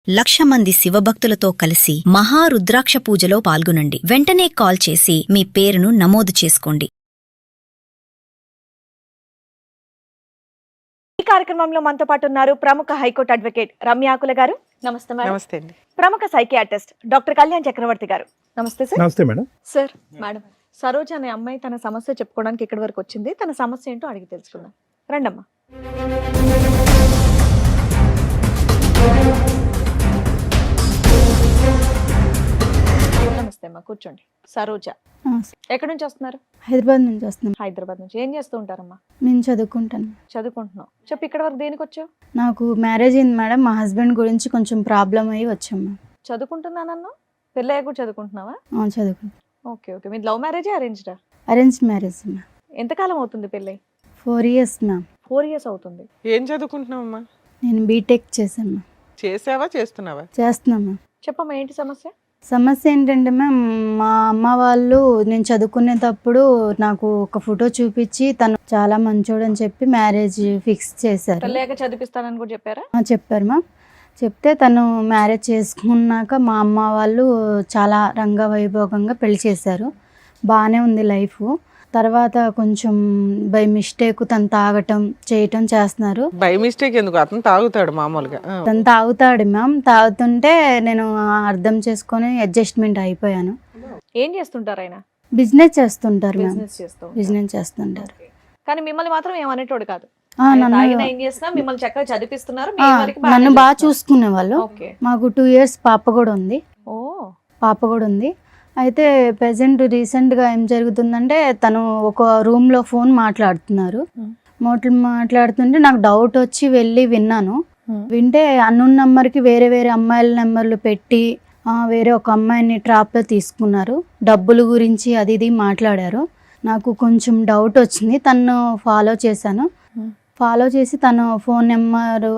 1,00,000 మంది శివభక్తులతో కలిసి మహారుద్రాక్ష పూజలో పాల్గొనండి. వెంటనే కాల్ చేసి మీ పేరును నమోదు చేసుకోండి. ఈ కార్యక్రమంలో మనతో పాటు ఉన్నారు ప్రముఖ హైకోర్టు అడ్వకేట్ రమ్య ఆకుల గారు. నమస్తే మేడం. నమస్తే అండి. ప్రముఖ సైకియాట్రిస్ట్ డాక్టర్ కళ్యాణ్ చక్రవర్తి గారు. నమస్తే సార్. నమస్తే మేడం. సార్, మేడం సరోజ అనే అమ్మాయి తన సమస్య చెప్పుకోవడానికి ఇక్కడి వరకు వచ్చింది. తన సమస్య ఏంటో అడిగి తెలుసుకుందాం. రండమ్మా. నమస్తే అమ్మా, కూర్చోండి. సరోజ ఎక్కడి నుంచి వస్తున్నారు? హైదరాబాద్ నుంచి వస్తున్నాం. హైదరాబాద్ నుంచి. ఏం చేస్తూ ఉంటారమ్మా? నేను చదువుకుంటాను. చదువుకుంటున్నావు. చెప్పు, ఇక్కడ వరకు దేనికి వచ్చావు? నాకు మ్యారేజ్ అయింది మేడం. మా హస్బెండ్ గురించి కొంచెం ప్రాబ్లం అయ్యి వచ్చాము. చదువుకుంటున్నానన్నా? పెళ్ళయ్యాక కూడా చదువుకుంటున్నావా? చదువుకుంటాను. Okay okay. మీది లవ్ మ్యారేజా అరేంజ్డా? Arrange marriage ma'am. ఎంతకాలం అవుతుంది పెళ్ళై? 4 years మ్యామ్. 4 years అవుతుంది. ఏం చదువుకుంటున్నావమ్మా? నేను బీటెక్ చేశాను మ్యామ్. చేసావా చేస్తున్నావా? చేస్తున్నాను మ్యామ్. చెప్పమ్మా, ఏంటి సమస్య? సమస్య ఏంటంటే మ్యామ్, మా అమ్మ వాళ్ళు నేను చదువుకునేటప్పుడు నాకు ఒక ఫోటో చూపించి తను చాలా మంచోడు అని చెప్పి మ్యారేజ్ ఫిక్స్ చేశారు. పెళ్ళయ్యాక చదివిస్తానని కూడా చెప్పారా? చెప్పారు మ్యామ్. చెప్తే తను మ్యారేజ్ చేసుకున్నాక మా అమ్మ వాళ్ళు చాలా రంగవైభోగంగా పెళ్లి చేశారు. బాగానే ఉంది లైఫ్. తర్వాత కొంచెం బై మిస్టేక్ తను తాగటం చేయటం చేస్తున్నారు. బై మిస్టేక్ ఎందుకు? అతను తాగుతాడు మామూలుగా. తను తాగుతాడు మ్యామ్. తాగుతుంటే నేను అర్థం చేసుకొని అడ్జస్ట్మెంట్ అయిపోయాను. ఏం చేస్తుంటారు ఆయన? బిజినెస్ చేస్తుంటారు మ్యామ్. బిజినెస్ చేస్తూ బిజినెస్ చేస్తుంటారు. కానీ మిమ్మల్ని మాత్రం ఏమనేటోడు కాదు. నన్ను తాగినా ఏం చేసినా మిమ్మల్ని చక్కగా చదివిస్తున్నారు. నన్ను బాగా చూసుకునే వాళ్ళు. ఓకే. మాకు 2 years పాప కూడా ఉంది. అయితే ప్రెసెంట్ రీసెంట్గా ఏం జరుగుతుందంటే తను ఒక రూమ్లో ఫోన్ మాట్లాడుతున్నారు. మాట్లాడుతుంటే నాకు డౌట్ వచ్చి వెళ్ళి విన్నాను. వింటే అన్నోన్ నెంబర్కి వేరే వేరే అమ్మాయిల నెంబర్లు పెట్టి వేరే ఒక అమ్మాయిని ట్రాప్లో తీసుకున్నారు. డబ్బుల గురించి అది ఇది మాట్లాడారు. నాకు కొంచెం డౌట్ వచ్చింది. తను ఫాలో చేశాను. ఫాలో చేసి తను ఫోన్ నెంబర్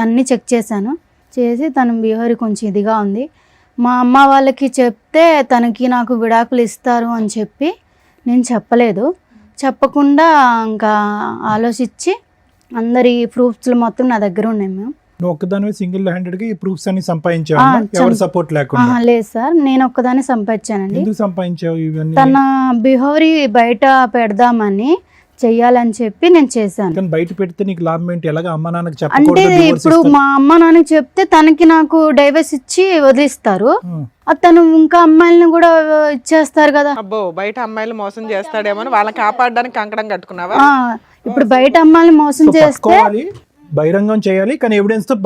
అన్నీ చెక్ చేశాను. చేసి తన బిహేవియర్ కొంచెం ఇదిగా ఉంది. మా అమ్మ వాళ్ళకి చెప్తే తనకి నాకు విడాకులు ఇస్తారు అని చెప్పి నేను చెప్పలేదు. చెప్పకుండా ఇంకా ఆలోచించి అందరి ప్రూఫ్స్ మొత్తం నా దగ్గర ఉన్నాయి మ్యామ్. నువ్వు ఒక్కదానివే సింగిల్ హ్యాండెడ్ గా ఈ ప్రూఫ్స్ అన్ని సంపాదించావా? ఎవరు సపోర్ట్ లేకుండా? లేదు సార్, నేను ఒక్కదాన్ని సంపాదించానండి. ఎందుకు సంపాదించావు ఇవన్నీ? తన బిహేవియర్ బయట పెడదామని చెయ్యాలని చెప్పి నేను చేశాను. కానీ బయట పెడితే నీకు లాభం ఏంటి? ఎలాగా అమ్మ నాన్నకి అంటే చెప్పకూడదు? ఇప్పుడు మా అమ్మ నాన్నకి చెప్తే తనకి నాకు డైవర్స్ ఇచ్చి వదిలిస్తారు. తను ఇంకా అమ్మాయిలను కూడా ఇచ్చేస్తారు కదా. అబ్బో, బయట అమ్మాయిలు మోసం చేస్తాడేమో అని వాళ్ళని కాపాడడానికి కంకణం కట్టుకున్నావా? ఇప్పుడు బయట అమ్మాయిని మోసం చేస్తే బహిరంగం చేయాలి, కానీ ఎవిడెన్స్ తో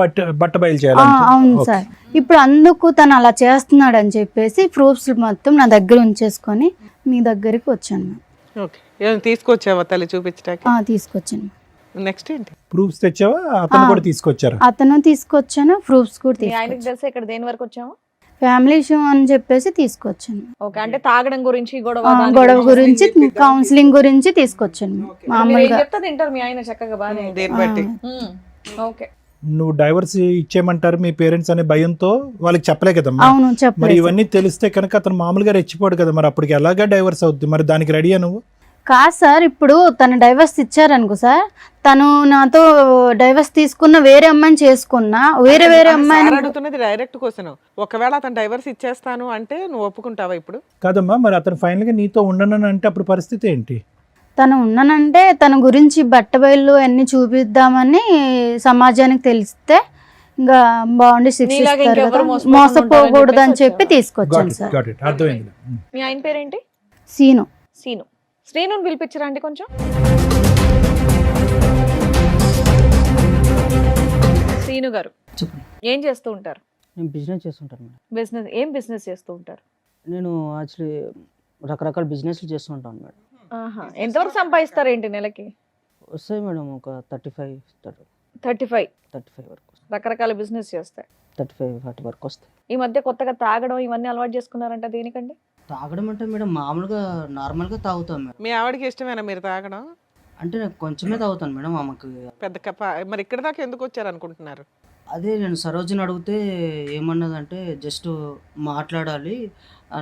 బట్ట బయలు చేయాలి. అవును సార్. ఇప్పుడు అందుకు తను అలా చేస్తున్నాడు అని చెప్పేసి ప్రూఫ్స్ మొత్తం నా దగ్గర ఉంచేసుకొని మీ దగ్గరికి వచ్చాను. ఓకే. ఏమైనా తీసుకొచ్చావా తల్లి చూపించడానికి? తీసుకొచ్చాను. నెక్స్ట్ ఏంటి? ప్రూఫ్స్ తెచ్చావా? అతను కూడా తీసుకొచ్చారు? అతను తీసుకొచ్చాను. ప్రూఫ్స్ కూడా ఆయనకి తెలిసి ఇక్కడ దేని వరకు వచ్చాము? ఫ్యామిలీ ఇష్యూ అని చెప్పేసి తీసుకొచ్చాను. ఓకే. అంటే తాగడం గురించి, గొడవ గురించి, కౌన్సిలింగ్ గురించి తీసుకొచ్చాను. మామూలుగా చెప్తా తింటారు మీ ఆయన చక్కగా బాగా. దేని బట్టి? ఓకే. నువ్వు డైవర్స్ ఇచ్చేయమంటారు మీ పేరెంట్స్ అనే భయంతో వాళ్ళకి చెప్పలే కదమ్మా. అవును, మరి చెప్పలేదు. ఇవన్నీ తెలిస్తే కనుక అతను మామూలుగా రెచ్చిపోడు కదా. మరి అప్పటికి ఎలాగా డైవర్స్ అవుద్ది? మరి దానికి రెడీయా నువ్వు? కాదు సార్, ఇప్పుడు తను డైవర్స్ ఇచ్చారనుకో సార్, తను నాతో డైవర్స్ తీసుకున్న వేరే అమ్మాయిని చేసుకున్నా వేరే అమ్మాయిని అడుగుతున్నది డైరెక్ట్ క్వశ్చన్. ఒకవేళ అతను డైవర్స్ ఇచ్చేస్తాను అంటే నువ్వు ఒప్పుకుంటావా ఇప్పుడు? కాదమ్మా, మరి అతను ఫైనల్ గా నీతో ఉండనని అంటే అప్పుడు పరిస్థితి ఏంటి? తను ఉన్నానంటే తన గురించి బట్టబయలు అన్ని చూపిద్దామని సమాజానికి తెలిస్తే ఇంకా బాగుండి శిక్షిస్తారు కదా, మోసపోకూడదు అని చెప్పి తీసుకొచ్చాను సార్. అర్థమైంది. మీ ఆయన పేరేంటి? సీను. శ్రీనుని పిలిపించరా అండి కొంచెం. శ్రీను గారు ఏం చేస్తూ ఉంటారు? నేను బిజినెస్ చేస్తుంటాను మేడం. బిజినెస్ ఏం బిజినెస్ చేస్తూ ఉంటారు? నేను యాక్చువల్లీ రకరకాల బిజినెస్లు చేస్తూ ఉంటాను మేడం. ఎంతవరకు సంపాదిస్తారు ఏంటి నెలకి? వస్తాయి మేడం ఒక 35 వరకు. రకరకాల బిజినెస్ చేస్తాయి. 35-40 వరకు వస్తాయి. ఈ మధ్య కొత్తగా తాగడం ఇవన్నీ అలవాటు చేసుకున్నారంట. దేనికండి? తాగడం అంటే మేడం మామూలుగా నార్మల్గా తాగుతాం మేడం. మీ ఆవిడకి ఇష్టమేనా మీరు తాగడం? అంటే నేను కొంచెమే తాగుతాను మేడం. ఆమెకు పెద్ద కప్ప. మరి ఇక్కడ దాకా ఎందుకు వచ్చారు అనుకుంటున్నారు? అదే నేను సరోజిని అడిగితే ఏమన్నదంటే జస్ట్ మాట్లాడాలి,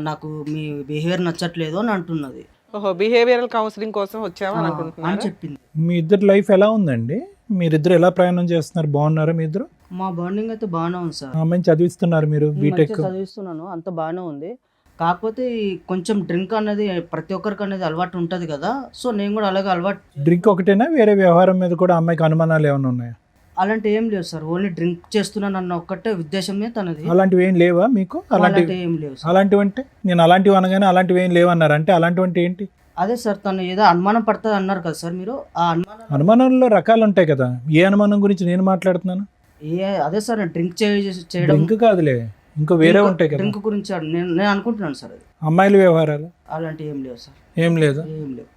నాకు మీ బిహేవియర్ నచ్చట్లేదు అని అంటున్నది. ఓహో, బిహేవియరల్ కౌన్సిలింగ్ కోసం వచ్చావా అని అనుకుంటున్నాను చెప్పింది. మీ ఇద్దరు లైఫ్ ఎలా ఉందండి? మీరిద్దరు ఎలా ప్రయాణం చేస్తున్నారు? బాగున్నారా మీ ఇద్దరు? మా బాండింగ్ అయితే బాగానే ఉంది సార్. ఆ అమ్మాయిని చదివిస్తున్నారు మీరు నేను బీటెక్. మంచిగా చదివిస్తున్నాను, అంత బాగానే ఉంది. కాకపోతే ఈ కొంచెం డ్రింక్ అనేది ప్రతి ఒక్కరికి అనేది అలవాటు ఉంటుంది కదా, సో నేను కూడా అలాగే అలవాటు. డ్రింక్ ఒకటేనా, వేరే వ్యవహారం మీద కూడా అమ్మాయికి అనుమానాలు ఏమైనా ఉన్నాయా? అలాంటి ఏం లేవు సార్, ఓన్లీ డ్రింక్ చేస్తున్నాను అన్న ఒక్కటే ఉద్దేశమే తనది. అలాంటివి ఏం లేవా మీకు? అలాంటి ఏం లేవు సార్. అలాంటివి అంటే నేను అలాంటివి అనగానే అలాంటివి ఏం లేవన్నారు, అంటే అలాంటివి అంటే ఏంటి? అదే సార్, తను ఏదో అనుమానం పడుతుంది అన్నారు కదా సార్ మీరు, ఆ అనుమానం అనుమానంలో రకాలు ఉంటాయి కదా, ఏ అనుమానం గురించి నేను మాట్లాడుతున్నాను? అదే సార్ డ్రింక్ చేయడం. డ్రింక్ కాదులే, ఇంకో వేరే ఉంటాయి కదా. డ్రింక్ గురించి నేను అనుకుంటున్నాను సార్. అది అమ్మాయిల వ్యవహారాలు అలాంటి ఏం లేవు సార్, ఏం లేదు. ఏం లేవు.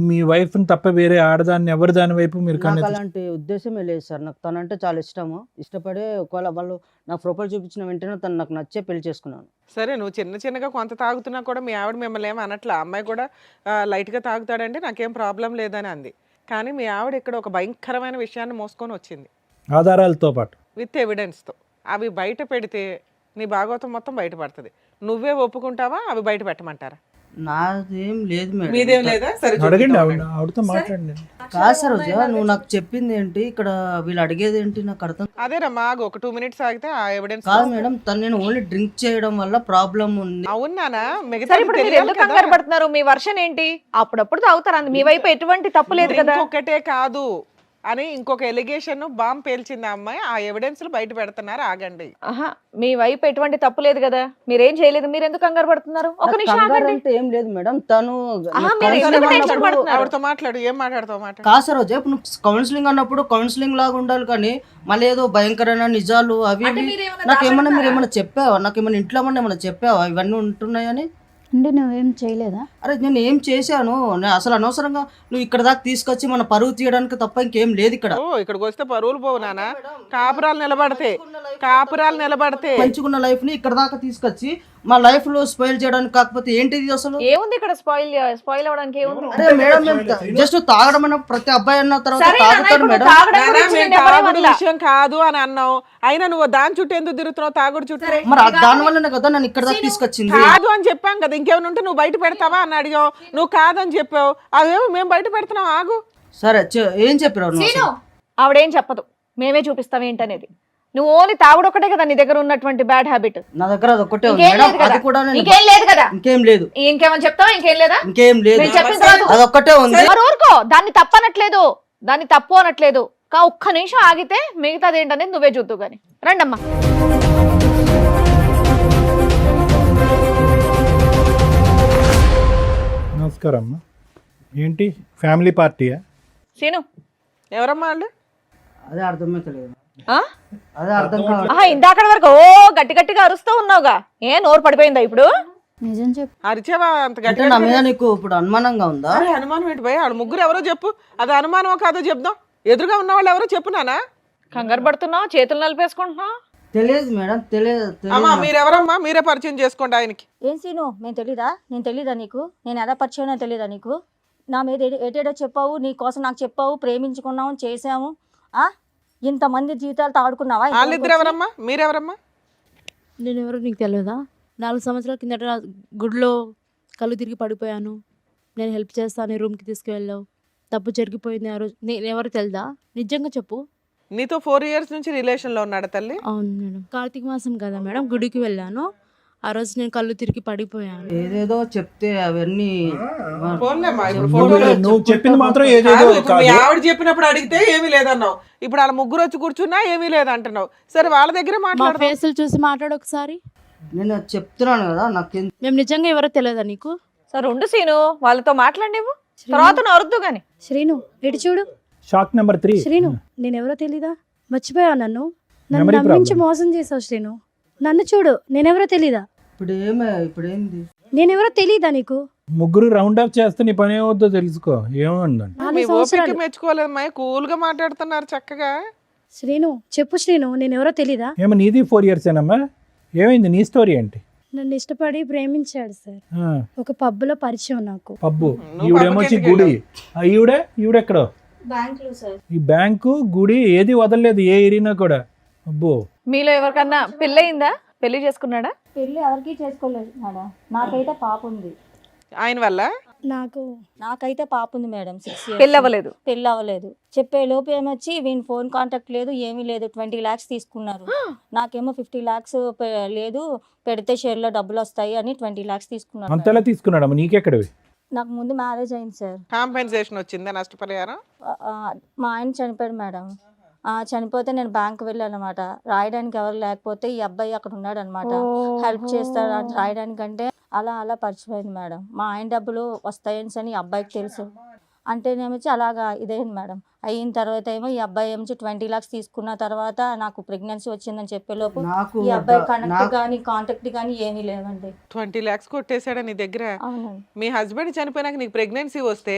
మీ వైఫ్ని తప్ప వేరే ఆడదాన్ని ఎవరి దాని వైపు మీరు నాకు కన్నెత్తి అలాంటి ఉద్దేశమే లేదు సార్. నాకు తనంటే చాలా ఇష్టము, ఇష్టపడే ఒకవేళ వాళ్ళు నాకు ప్రొఫైల్ చూపించిన వెంటనే తను నాకు నచ్చే పెళ్లి చేసుకున్నాను. సరే, నువ్వు చిన్నగా కొంత తాగుతున్నా కూడా మీ ఆవిడ మిమ్మల్ని ఏమీ అనట్లా. అమ్మాయి కూడా లైట్గా తాగుతాడంటే నాకేం ప్రాబ్లం లేదని అంది. కానీ మీ ఆవిడ ఇక్కడ ఒక భయంకరమైన విషయాన్ని మోసుకొని వచ్చింది ఆధారాలతో పాటు, విత్ ఎవిడెన్స్తో. అవి బయట పెడితే నీ భాగవతం మొత్తం బయటపడుతుంది. నువ్వే ఒప్పుకుంటావా అవి బయట పెట్టమంటారా? నాదేం లేదు మేడం. మీదేం లేదా? సరే, అడగండి, చూపిద్దాం. ఆవిడతో మాట్లాడండి. కాదు సార్ రోజా, నువ్వు నాకు చెప్పింది ఏంటి, ఇక్కడ వీళ్ళు అడిగేది ఏంటి నాకు అర్థం అదేనమ్మా, ఆగు, ఒక 2 minutes ఆగితే ఆ ఎవిడెన్స్. కాదు మేడం. తను నేను ఓన్లీ డ్రింక్ చేయడం వల్ల ప్రాబ్లం ఉంది. అవునానా? మిగతా సరే ఇప్పుడు మీరు ఎందుకు కంగారు పడుతున్నారు? మీ వర్షన్ ఏంటి? అప్పుడప్పుడు తాగుతారు, మీ వైపు ఎటువంటి తప్పు లేదు కదా. ఒకటే కాదు అని ఇంకొక ఎలిగేషన్ బాంబ్ పేల్చింది ఆ అమ్మాయి. ఆ ఎవిడెన్స్ బయట పెడుతున్నారు. ఆగండి. ఆహా, మీ వైపు ఎటువంటి తప్పు లేదు కదా, మీరేం చేయలేదు, మీరు ఎందుకు కంగారు పడుతున్నారు? ఒక నాకు నిమిషం కంగారు ఆగండి. అంటే ఏం లేదు మేడం. తను ఆహా, మీరు ఎందుకు టెన్షన్ పడుతున్నారు? ఆవిడతో మాట్లాడు, ఏం మాట్లాడతావు మాట. కాదు సార్ రోజా, ఇప్పుడు నువ్వు కౌన్సిలింగ్ అన్నప్పుడు కౌన్సిలింగ్ లాగా ఉండాలి, కానీ మళ్ళీ ఏదో భయంకరమైన నిజాలు అవి అంటే ఇవి. మీరేమన్నా నాకేమన్నా మీరు ఏమన్నా చెప్పావా? నాకేమన్నా ఇంట్లో ఏమన్నా చెప్పావా ఇవన్నీ ఉంటున్నాయని? అంటే నువ్వేం చేయలేదా? అరే నేను ఏం చేశాను? నేను అసలు అనవసరంగా నువ్వు ఇక్కడ దాకా తీసుకొచ్చి మన పరువు తీయడానికి తప్ప ఇంకేం లేదు ఇక్కడ. ఓ, ఇక్కడికి వస్తే పరువులు పోవు నాన్న. కాపురాలు నిలబడితే మంచుకున్న లైఫ్ ని ఇక్కడ దాకా తీసుకొచ్చి మా లైఫ్ లో స్పాయిల్ చేయడానికి, కాకపోతే ఏంటిది అసలు? ఏముంది ఇక్కడ స్పాయిల్ అవడానికి ఏముంది? అరే మేడం, మేము జస్ట్ తాగడం అన్న ప్రతి అబ్బాయి అన్న తర్వాత సరే నాన్న, తాగుతాడు ఇప్పుడు మేడం. తాగడం నాన్న, గురించి మేము నేను ఎవరేం తాగుడు అనలా. విషయం కాదు అని అన్నావు. అయినా నువ్వు దాని చుట్టూ ఎందుకు తిరుగుతున్నావు? తాగుడు చుట్టూ మరి దాని వల్లనే కదా నన్ను ఇక్కడ దాకా తీసుకొచ్చింది. కాదు అని చెప్పాం కదా. ఇంకేమైనా ఉంటే నువ్వు బయట పెడతావా అని అడిగావు. నువ్వు కాదని చెప్పావు. అదేమో మేము బయట పెడుతున్నాం. ఆగు. సరే ఏం చెప్పారు నువ్వు అసలు? ఆవిడేం చెప్పదు, మేమే చూపిస్తాం ఏంటనేది. నువ్వు ఓన్లీ తాగుడు ఒకటే కదా నీ దగ్గర ఉన్నటువంటి బ్యాడ్ హ్యాబిట్. నా దగ్గర అది ఒక్కటే ఉంది ఇంకేం మేడం. లేదు కదా? అది కూడా నేను ఇంకేం లేదు కదా? ఇంకేం లేదు. ఇంకేమని చెప్తావా? ఇంకేం లేదా? ఇంకేం లేదు. నేను చెప్పిన తర్వాత అది ఒక్కటే ఉంది. మరి ఊరుకో, దాన్ని తప్పనట్లేదు, దాన్ని తప్పు అనట్లేదు. ఒక్క నిమిషం ఆగితే మిగతాది ఏంటనేది నువ్వే చూద్దు గాని. రండమ్మా. నమస్కారం అమ్మా. ఏంటి ఫ్యామిలీ పార్టీయా? సీను, ఎవరమ్మా వాళ్ళు? అదే అర్థమైతలేదు. ఆ? అదే అర్థం కావాలి. ఆహా, ఇందాకటి వరకు ఓ గట్టి గట్టిగా అరుస్తూ ఉన్నావుగా, ఏ నోరు పడిపోయిందా ఇప్పుడు? నిజం చెప్పు. అరిచావా అంత అంటే గట్టిగా? నా మీద నీకు ఇప్పుడు అనుమానంగా ఉందా? అరే, అనుమానం ఏంటి భయ? వాళ్ళు ముగ్గురు ఎవరో చెప్పు. అది అనుమానమో కాదో చెప్దాం. ఎదురుగా ఉన్న వాళ్ళు ఎవరో చెప్పు నానా. కంగారు పడుతున్నావు, చేతులు నలిపేసుకుంటున్నావు. తెలియదు మేడం, తెలియదు. అమ్మా, మీరెవరమ్మా? మీరే పరిచయం చేసుకోండి ఆయనకి. ఏం సీను, నేను తెలీదా? నేను తెలీదా నీకు? నేను ఎలా పరిచయం తెలీదా నీకు? నా మీద ఏటేటో చెప్పావు, నీ కోసం నాకు చెప్పావు, ప్రేమించుకున్నాము, చేసాము. ఇంతమంది జీవితాలతో ఆడుకున్నావా? వాళ్ళిద్దరు ఎవరమ్మా? మీరెవరమ్మా? నేను ఎవరో నీకు తెలియదా? 4 సంవత్సరాల కిందట గుడిలో కళ్ళు తిరిగి పడిపోయాను. నేను హెల్ప్ చేస్తాను, రూమ్కి తీసుకువెళ్ళావు. తప్పు జరిగిపోయింది ఆ రోజు. నేను ఎవరు తెలుదా? నిజంగా చెప్పు. నీతో 4 years నుంచి రిలేషన్ లో ఉన్నాడా తల్లి? అవును మేడం. కార్తీక మాసం కదా మేడం, గుడికి వెళ్ళాను. ఆ రోజు నేను కళ్ళు తిరిగి పడిపోయాను. ఏదేదో చెప్తే అవన్నీ ఫోన్లేమ్మా, ఇప్పుడు ఫోటోలు నువ్వు చెప్పింది మాత్రం ఏదేదో కాదు, ఇప్పుడు మీ కాదు. ఆవిడ చెప్పినప్పుడు అడిగితే ఏమీ లేదన్నావు. ఇప్పుడు వాళ్ళ ముగ్గురు వచ్చి కూర్చున్నా ఏమీ లేదంటున్నావు. సరే, వాళ్ళ దగ్గర మా మాట్లాడదాం. ఫేసులు చూసి మాట్లాడు ఒకసారి. నేను చెప్తున్నాను కదా, నాకు మేము నిజంగా ఎవరో తెలియదా నీకు? సరే ఉండు సీను, వాళ్ళతో మాట్లాడి నువ్వు తర్వాత నువ్వు అరుద్దు గాని. శ్రీను ఇటు చూడు. Shock number 3. శ్రీను నేను ఎవరో తెలీదా? మర్చిపోయావు నన్ను. నన్ను Memory నమ్మించి problem. మోసం చేసావు శ్రీను. నన్ను చూడు, నేనెవరో తెలీదా? ఇప్పుడు ఏంది? నేనెవరో తెలీదా నీకు? ముగ్గురు రౌండ్ అప్ చేస్తే నీ పని ఏమవుద్దో తెలుసుకో. ఏముందండి? 4 మీ ఓపిక సంవత్సరాలు. మెచ్చుకోలేదమ్మా. కూల్ గా మాట్లాడుతున్నారు చక్కగా. శ్రీను చెప్పు శ్రీను, నేనెవరో తెలీదా? ఏమో నీది 4 years ఏనమ్మా? ఏమైంది నీ స్టోరీ ఏంటి? నన్ను ఇష్టపడి ప్రేమించాడు సార్. ఆ, ఒక పబ్లో పరిచయం నాకు. పబ్బు. నువ్వు ఈవిడేమొచ్చి పబ్బుకి గుడి. ఈవిడెక్కడో బ్యాంకులో సార్. ఈ బ్యాంకు గుడి ఏది వదలలేదు, ఏ ఏరినా కూడా. అబ్బో. మీలో ఎవరికన్నా పెళ్ళయిందా? పెళ్లి చేసుకున్నాడా? పెళ్ళి ఎవరికి చేసుకోలేదు మేడం. నాకైతే పాప ఉంది. ఆయన వల్ల నాకైతే పాప ఉంది మేడం, 6 years. పెళ్ళి అవ్వలేదు. పెళ్ళి అవ్వలేదు. చెప్పే లోపు ఏమొచ్చి వీని ఫోన్ కాంటాక్ట్ లేదు, ఏమీ లేదు, 20 lakhs తీసుకున్నారు. నాకేమో 50 lakhs లేదు, పెడితే షేర్లో డబ్బులు వస్తాయి అని 20 lakhs తీసుకున్నారు. అంతలా తీసుకున్నాడమ్మా, నీకెక్కడవి? నాకు ముందు మ్యారేజ్ అయింది సార్. కాంపెన్సేషన్ వచ్చిందా, నష్టపరిహారం? మా ఆయన చనిపోయాడు మేడం. చనిపోతే నేను బ్యాంక్ వెళ్ళాను అనమాట. రాయడానికి ఎవరు లేకపోతే ఈ అబ్బాయి అక్కడ ఉన్నాడు అనమాట. హెల్ప్ చేస్తాడు అని రాయడానికంటే అలా పరిచయమైంది మేడం. మా ఆయన డబ్బులు వస్తాయని అని ఈ అబ్బాయికి తెలుసు. అంటేనేమొచ్చి అలాగా ఇదైంది మేడం. అయిన తర్వాత ఏమో ఈ అబ్బాయి ఏమొచ్చి 20 lakhs తీసుకున్న తర్వాత నాకు ప్రెగ్నెన్సీ వచ్చిందని చెప్పే లోపు నాకు ఈ అబ్బాయి కనెక్ట్ కానీ కాంటాక్ట్ కానీ ఏమీ లేవండి. 20 lakhs కొట్టేశాడా నీ దగ్గర? అవునండి. మీ హస్బెండ్ చనిపోయినాక నీకు ప్రెగ్నెన్సీ వస్తే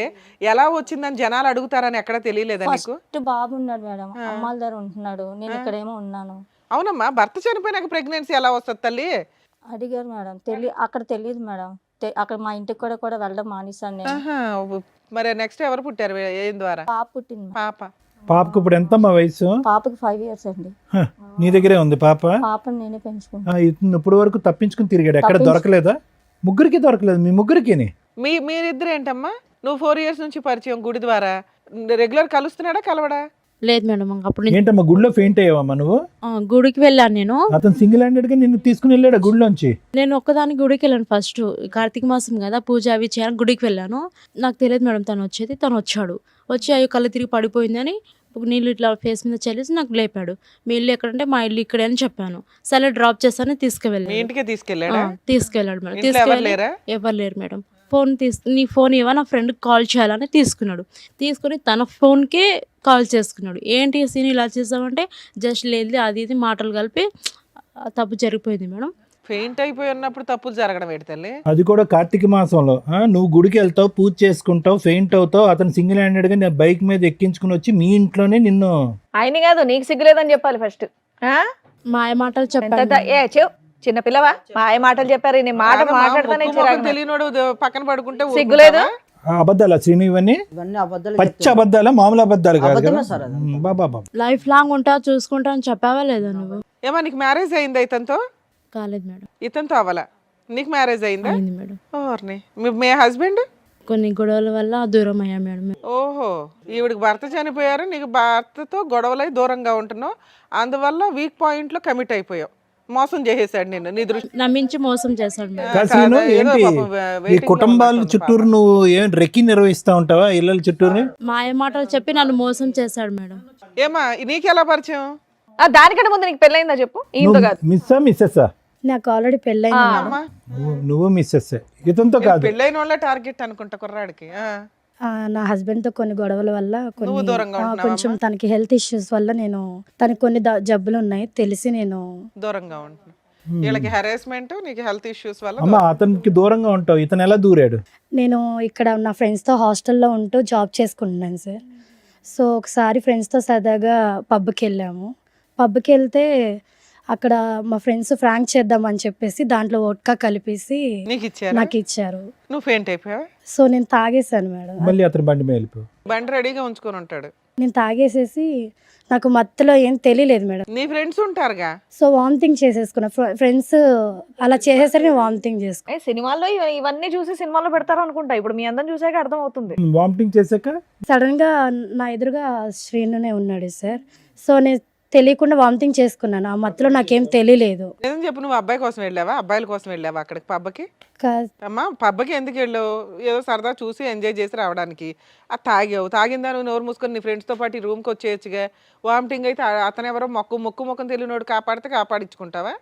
ఎలా వచ్చిందని జనాలు అడుగుతారని ఎక్కడ తెలియలేదా నీకు? ఫస్ట్ బాబు ఉన్నాడు మేడం, అమ్మాల దగ్గర ఉంటున్నాడు, నేను ఇక్కడేమో ఉన్నాను. అవునమ్మా, భర్త చనిపోయినాక ప్రెగ్నెన్సీ ఎలా వస్తుంది తల్లి? అడిగారు మేడం, అక్కడ తెలియదు మేడం. అక్కడ మా ఇంటికి కూడా వెళ్ళడం మానేశాను నేను. ఆహా, మరి నెక్స్ట్ ఎవరు పుట్టారు, ఏం ద్వారా? పాప పుట్టింది మేడం. పాపకు ఇప్పుడు ఎంతమ్మా వయసు? పాపకి 5 years అండి. నీ దగ్గరే ఉంది పాప? పాపని నేనే పెంచుకుంటాను. ఇతను ఇప్పుడు వరకు తప్పించుకుని తిరిగాడు, ఎక్కడ దొరకలేదా? ముగ్గురికి దొరకలేదు, మీ ముగ్గురికి? మీరిద్దరు ఏంటమ్మా? నువ్వు 4 years నుంచి పరిచయం గుడి ద్వారా, రెగ్యులర్ కలుస్తున్నాడా కలవడా? లేదు మేడం, అప్పుడు నేను ఏంటమ్మా గుడిలో ఫెయింట్ అయ్యావమ్మా నువ్వు? గుడికి వెళ్ళాను నేను. అతను సింగిల్ హ్యాండెడ్ గా నిన్ను తీసుకుని వెళ్ళాడు గుడిలోంచి? నేను ఒక్కదానికి గుడికి వెళ్ళాను. ఫస్ట్ కార్తీక మాసం కదా, పూజ అవి చేయాలని గుడికి వెళ్ళాను. నాకు తెలియదు మేడం తను వచ్చేది. తను వచ్చి అయ్యో కళ్ళు తిరిగి పడిపోయిందని నీళ్ళు ఇట్లా ఫేస్ మీద చల్లేసి నాకు లేపాడు. మీ ఇల్లు ఎక్కడంటే మా ఇల్లు ఇక్కడే అని చెప్పాను. సరే డ్రాప్ చేస్తానని మీ తీసుకువెళ్ళాను. ఇంటికే తీసుకెళ్ళాడా? తీసుకెళ్ళాడు మేడం. ఇంట్లో ఎవరు లేరా? ఎవరు లేరు మేడం. నీ ఫోన్ ఇవ్వ, నా ఫ్రెండ్కి కాల్ చేయాలని తీసుకుని తన ఫోన్కే కాల్ చేసుకున్నాడు. ఏంటి సీన్ ఇలా చేసామంటే జస్ట్ లేదు అది ఇది మాటలు కలిపి తప్పు జరిగిపోయింది మేడం. ఫెయింట్ అయిపోయి ఉన్నప్పుడు తప్పులు జరగడం ఏంటి తల్లి? అది కూడా కార్తీక మాసంలో. నువ్వు గుడికి వెళ్తావు, పూజ చేసుకుంటావు, ఫెయింట్ అవుతావు, అతను సింగిల్ హ్యాండెడ్ గా నేను బైక్ మీద ఎక్కించుకుని వచ్చి మీ ఇంట్లోనే నిన్ను. ఆయన కాదు, నీకు సిగ్గులేదని చెప్పాలి ఫస్ట్. మాయ మాటలు చెప్పాను. చిన్న పిల్లవా, మాయ మాటలు చెప్పారు. నేను మాట మాట్లాడతానే తెలియనోడు పక్కన పడుకుంటే సిగ్గులేదు. అబద్ధాలా శ్రీను? ఇవన్నీ అబద్ధాలు పచ్చి అబద్ధాలా, మామూలు అబద్ధాలు కాదు కదా? సార్ అది. బాబా లైఫ్ లాంగ్ ఉంటా చూసుకుంటా అని చెప్పావా లేదా నువ్వు? ఏమా నీకు మ్యారేజ్ అయిందా ఇతనితో? కాలేదు మేడం. ఇతనితో అవ్వాలా? నీకు మ్యారేజ్ అయిందా? అయింది మేడం. ఓర్ని, మీ హస్బెండ్ కొన్ని గొడవల వల్ల దూరం అయ్యా మేడం. ఓహో, ఈవిడికి భర్త చనిపోయారు, నీకు భర్తతో గొడవలై దూరంగా ఉంటున్నావు, అందువల్ల వీక్ పాయింట్ లో కమిట్ అయిపోయావు. మోసం చేసేసాడు నిన్ను, నీ దృష్టి నమ్మించి మోసం చేశాడు మేడం. కాశీను ఏంటి ఈ కుటుంబాల చుట్టూరు నువ్వు ఏం రెక్కి నిర్వహిస్తా ఉంటావా ఇళ్ళ చుట్టూరు? మాయ మాటలు చెప్పి నన్ను మోసం చేశాడు మేడం. ఏమా నీకెలా పరిచయం? దానికంటే ముందు నీకు పెళ్ళయిందా చెప్పు. ఈయనతో కాదు. మిస్సెస్సా? నాకు ఆల్రెడీ పెళ్ళైంది మేడం. అమ్మా, నువ్వు మిస్సెస్, ఇతనితో కాదు. పెళ్ళైన వాళ్ళ టార్గెట్ అనుకుంటా కుర్రాడికి. నా హస్బెండ్ తో కొన్ని గొడవల వల్ల నువ్వు దూరంగా ఉంటున్నావా కొంచెం తనకి హెల్త్ ఇష్యూస్ వల్ల నేను తనకి కొన్ని జబ్బులు ఉన్నాయి తెలిసి నేను దూరంగా ఉంటున్నా. వీళ్ళకి హెరాస్మెంట్, నీకు హెల్త్ ఇష్యూస్ వల్ల అమ్మా అతనికి దూరంగా ఉంటావు, ఇతను ఎలా దూరాడు? నేను ఇక్కడ నా ఫ్రెండ్స్తో హాస్టల్లో ఉంటూ జాబ్ చేసుకుంటున్నాను సార్. సో ఒకసారి ఫ్రెండ్స్తో సరదాగా పబ్కి వెళ్ళాము. పబ్కి వెళ్తే అక్కడ మా ఫ్రెండ్స్ ఫ్రాంక్ చేద్దామని చెప్పేసి దాంట్లో వోడ్కా కలిపేసి నీకు ఇచ్చారు, నాకు ఇచ్చారు. నువ్వు ఫెయింట్ అయిపోయావా? సో నేను తాగేసాను మేడం. మళ్ళీ అతను బండి మీద వెళ్ళిపోయావు. బండి రెడీగా ఉంచుకొని ఉంటాడు. నేను తాగేసేసి నాకు మత్తులో ఏం తెలియలేదు మేడం. నీ ఫ్రెండ్స్ ఉంటారుగా. So vomiting చేసేసుకున్నా. ఫ్రెండ్స్ అలా చేసేసరికి నేను వామిటింగ్ చేసుకున్నా. సినిమాల్లో ఇవన్నీ చూసి సినిమాలో పెడతారు అనుకుంటా. ఇప్పుడు మీ అందరం చూసాక అర్థం అవుతుంది. వామిటింగ్ చేశాక సడన్ గా నా ఎదురుగా శ్రీనునే ఉన్నాడు సార్. సో నేను తెలియకుండా వామిటింగ్ చేసుకున్నాను. ఆ మత్తులో నాకేం తెలియలేదు. ఏదని చెప్పు, నువ్వు అబ్బాయి కోసం వెళ్ళావా, అబ్బాయిల కోసం వెళ్ళావా అక్కడికి పబ్బకి? కా- అమ్మా, పబ్బకి ఎందుకు వెళ్ళావు? ఏదో సరదా చూసి ఎంజాయ్ చేసి రావడానికి. అది తాగావు, తాగిందా నువ్వు నోరు మూసుకొని నీ ఫ్రెండ్స్తో పాటు ఈ రూమ్కి వచ్చేయచ్చుగా. వామిటింగ్ అయితే అతను ఎవరో మొక్కుమొక్కం తెలియనోడు కాపాడితే కాపాడించుకుంటావా?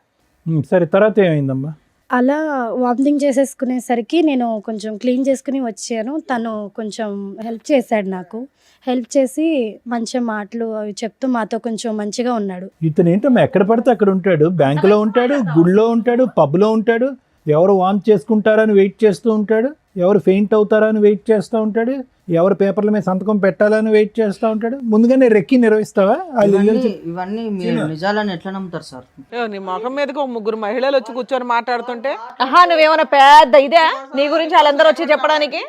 సరే, తర్వాత ఏమైందమ్మా? అలా వామిటింగ్ చేసేసుకునేసరికి నేను కొంచెం క్లీన్ చేసుకుని వచ్చాను. తను కొంచెం హెల్ప్ చేశాడు నాకు. హెల్ప్ చేసి మంచి మాటలు అవి చెప్తూ మాతో కొంచెం మంచిగా ఉన్నాడు. ఇతను ఏంటమ్మా ఎక్కడ పడితే అక్కడ ఉంటాడు, బ్యాంకులో ఉంటాడు, గుడిలో ఉంటాడు, పబ్లో ఉంటాడు, ఎవరు వాంట్ చేసుకుంటారని వెయిట్ చేస్తూ ఉంటాడు, ఎవరు ఫెయింట్ అవుతారని వెయిట్ చేస్తూ ఉంటాడు, ఎవరు పేపర్ల మీద సంతకం పెట్టాలని వెయిట్ చేస్తూ ఉంటాడు. ముందుగానే రెక్కి నిర్వహిస్తావా? ఇవన్నీ మీరు నిజాలని ఎట్లా నమ్ముతారు సార్? నీ ముఖం మీదకి ఒక 3 మహిళలు వచ్చి కూర్చొని మాట్లాడుతుంటే ఆహా, నువ్వేమన్నా పెద్ద ఇదే నీ గురించి వాళ్ళందరూ వచ్చి చెప్పడానికి?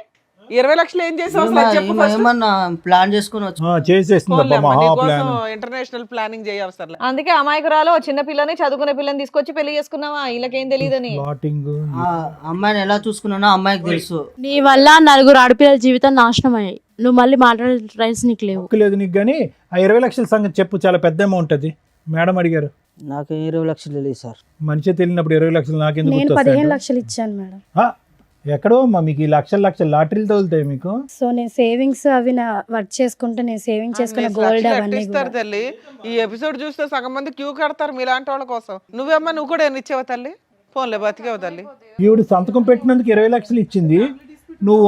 20 లక్షలు ఏం చేసావు అసలు అది చెప్పు first. ఏమన్నా ప్లాన్ చేసుకుని వచ్చి చేసేసింది పోన్లే అమ్మా, మహా నీకోసం ప్లాన్. International planning చేయవసరం. అందుకే అమాయకురాలు ఓ చిన్న పిల్లని చదువుకునే పిల్లని తీసుకొచ్చి పెళ్లి చేసుకున్నావా, వీళ్ళకేం తెలియదని. ప్లాటింగ్ ఆ అమ్మాయిని ఎలా చూసుకున్నానో అమ్మాయికి తెలుసు. నీ వల్ల 4 ఆడపిల్లల జీవితం నాశనం అయ్యాయి. నువ్వు మళ్ళీ మాట్లాడే రైట్స్ నీకు లేవు. లేదు నీకు, కానీ ఆ 20 లక్షల సంగతి చెప్పు, చాలా పెద్ద అమౌంట్ అది. మేడం అడిగారు. నాకు 20 లక్షలు తెలియదు సార్. మనిషి తెలియనప్పుడు 20 లక్షలు నాకెందుకు నేను గుర్తొస్తాయి? 15 లక్షలు ఇచ్చాను మేడం. ఎక్కడో అమ్మా మీకు ఈ లక్షల లాటరీలు తగులుతాయి మీకు. సో నేను సేవింగ్స్ అవి నా వర్క్ చేసుకుంటే నేను సేవింగ్ చేసుకున్న గోల్డ్ అవన్నీ ఇస్తారు తల్లి. ఈ ఎపిసోడ్ చూస్తే సగం మంది క్యూ కడతారు మీలాంటి వాళ్ళ కోసం. నువ్వేమ్మా, నువ్వు కూడా ఎన్ని ఇచ్చావు తల్లి? ఫోన్లే బతికేవు తల్లి. ఈవిడ సంతకం పెట్టినందుకు 20 లక్షలు ఇచ్చింది, నువ్వు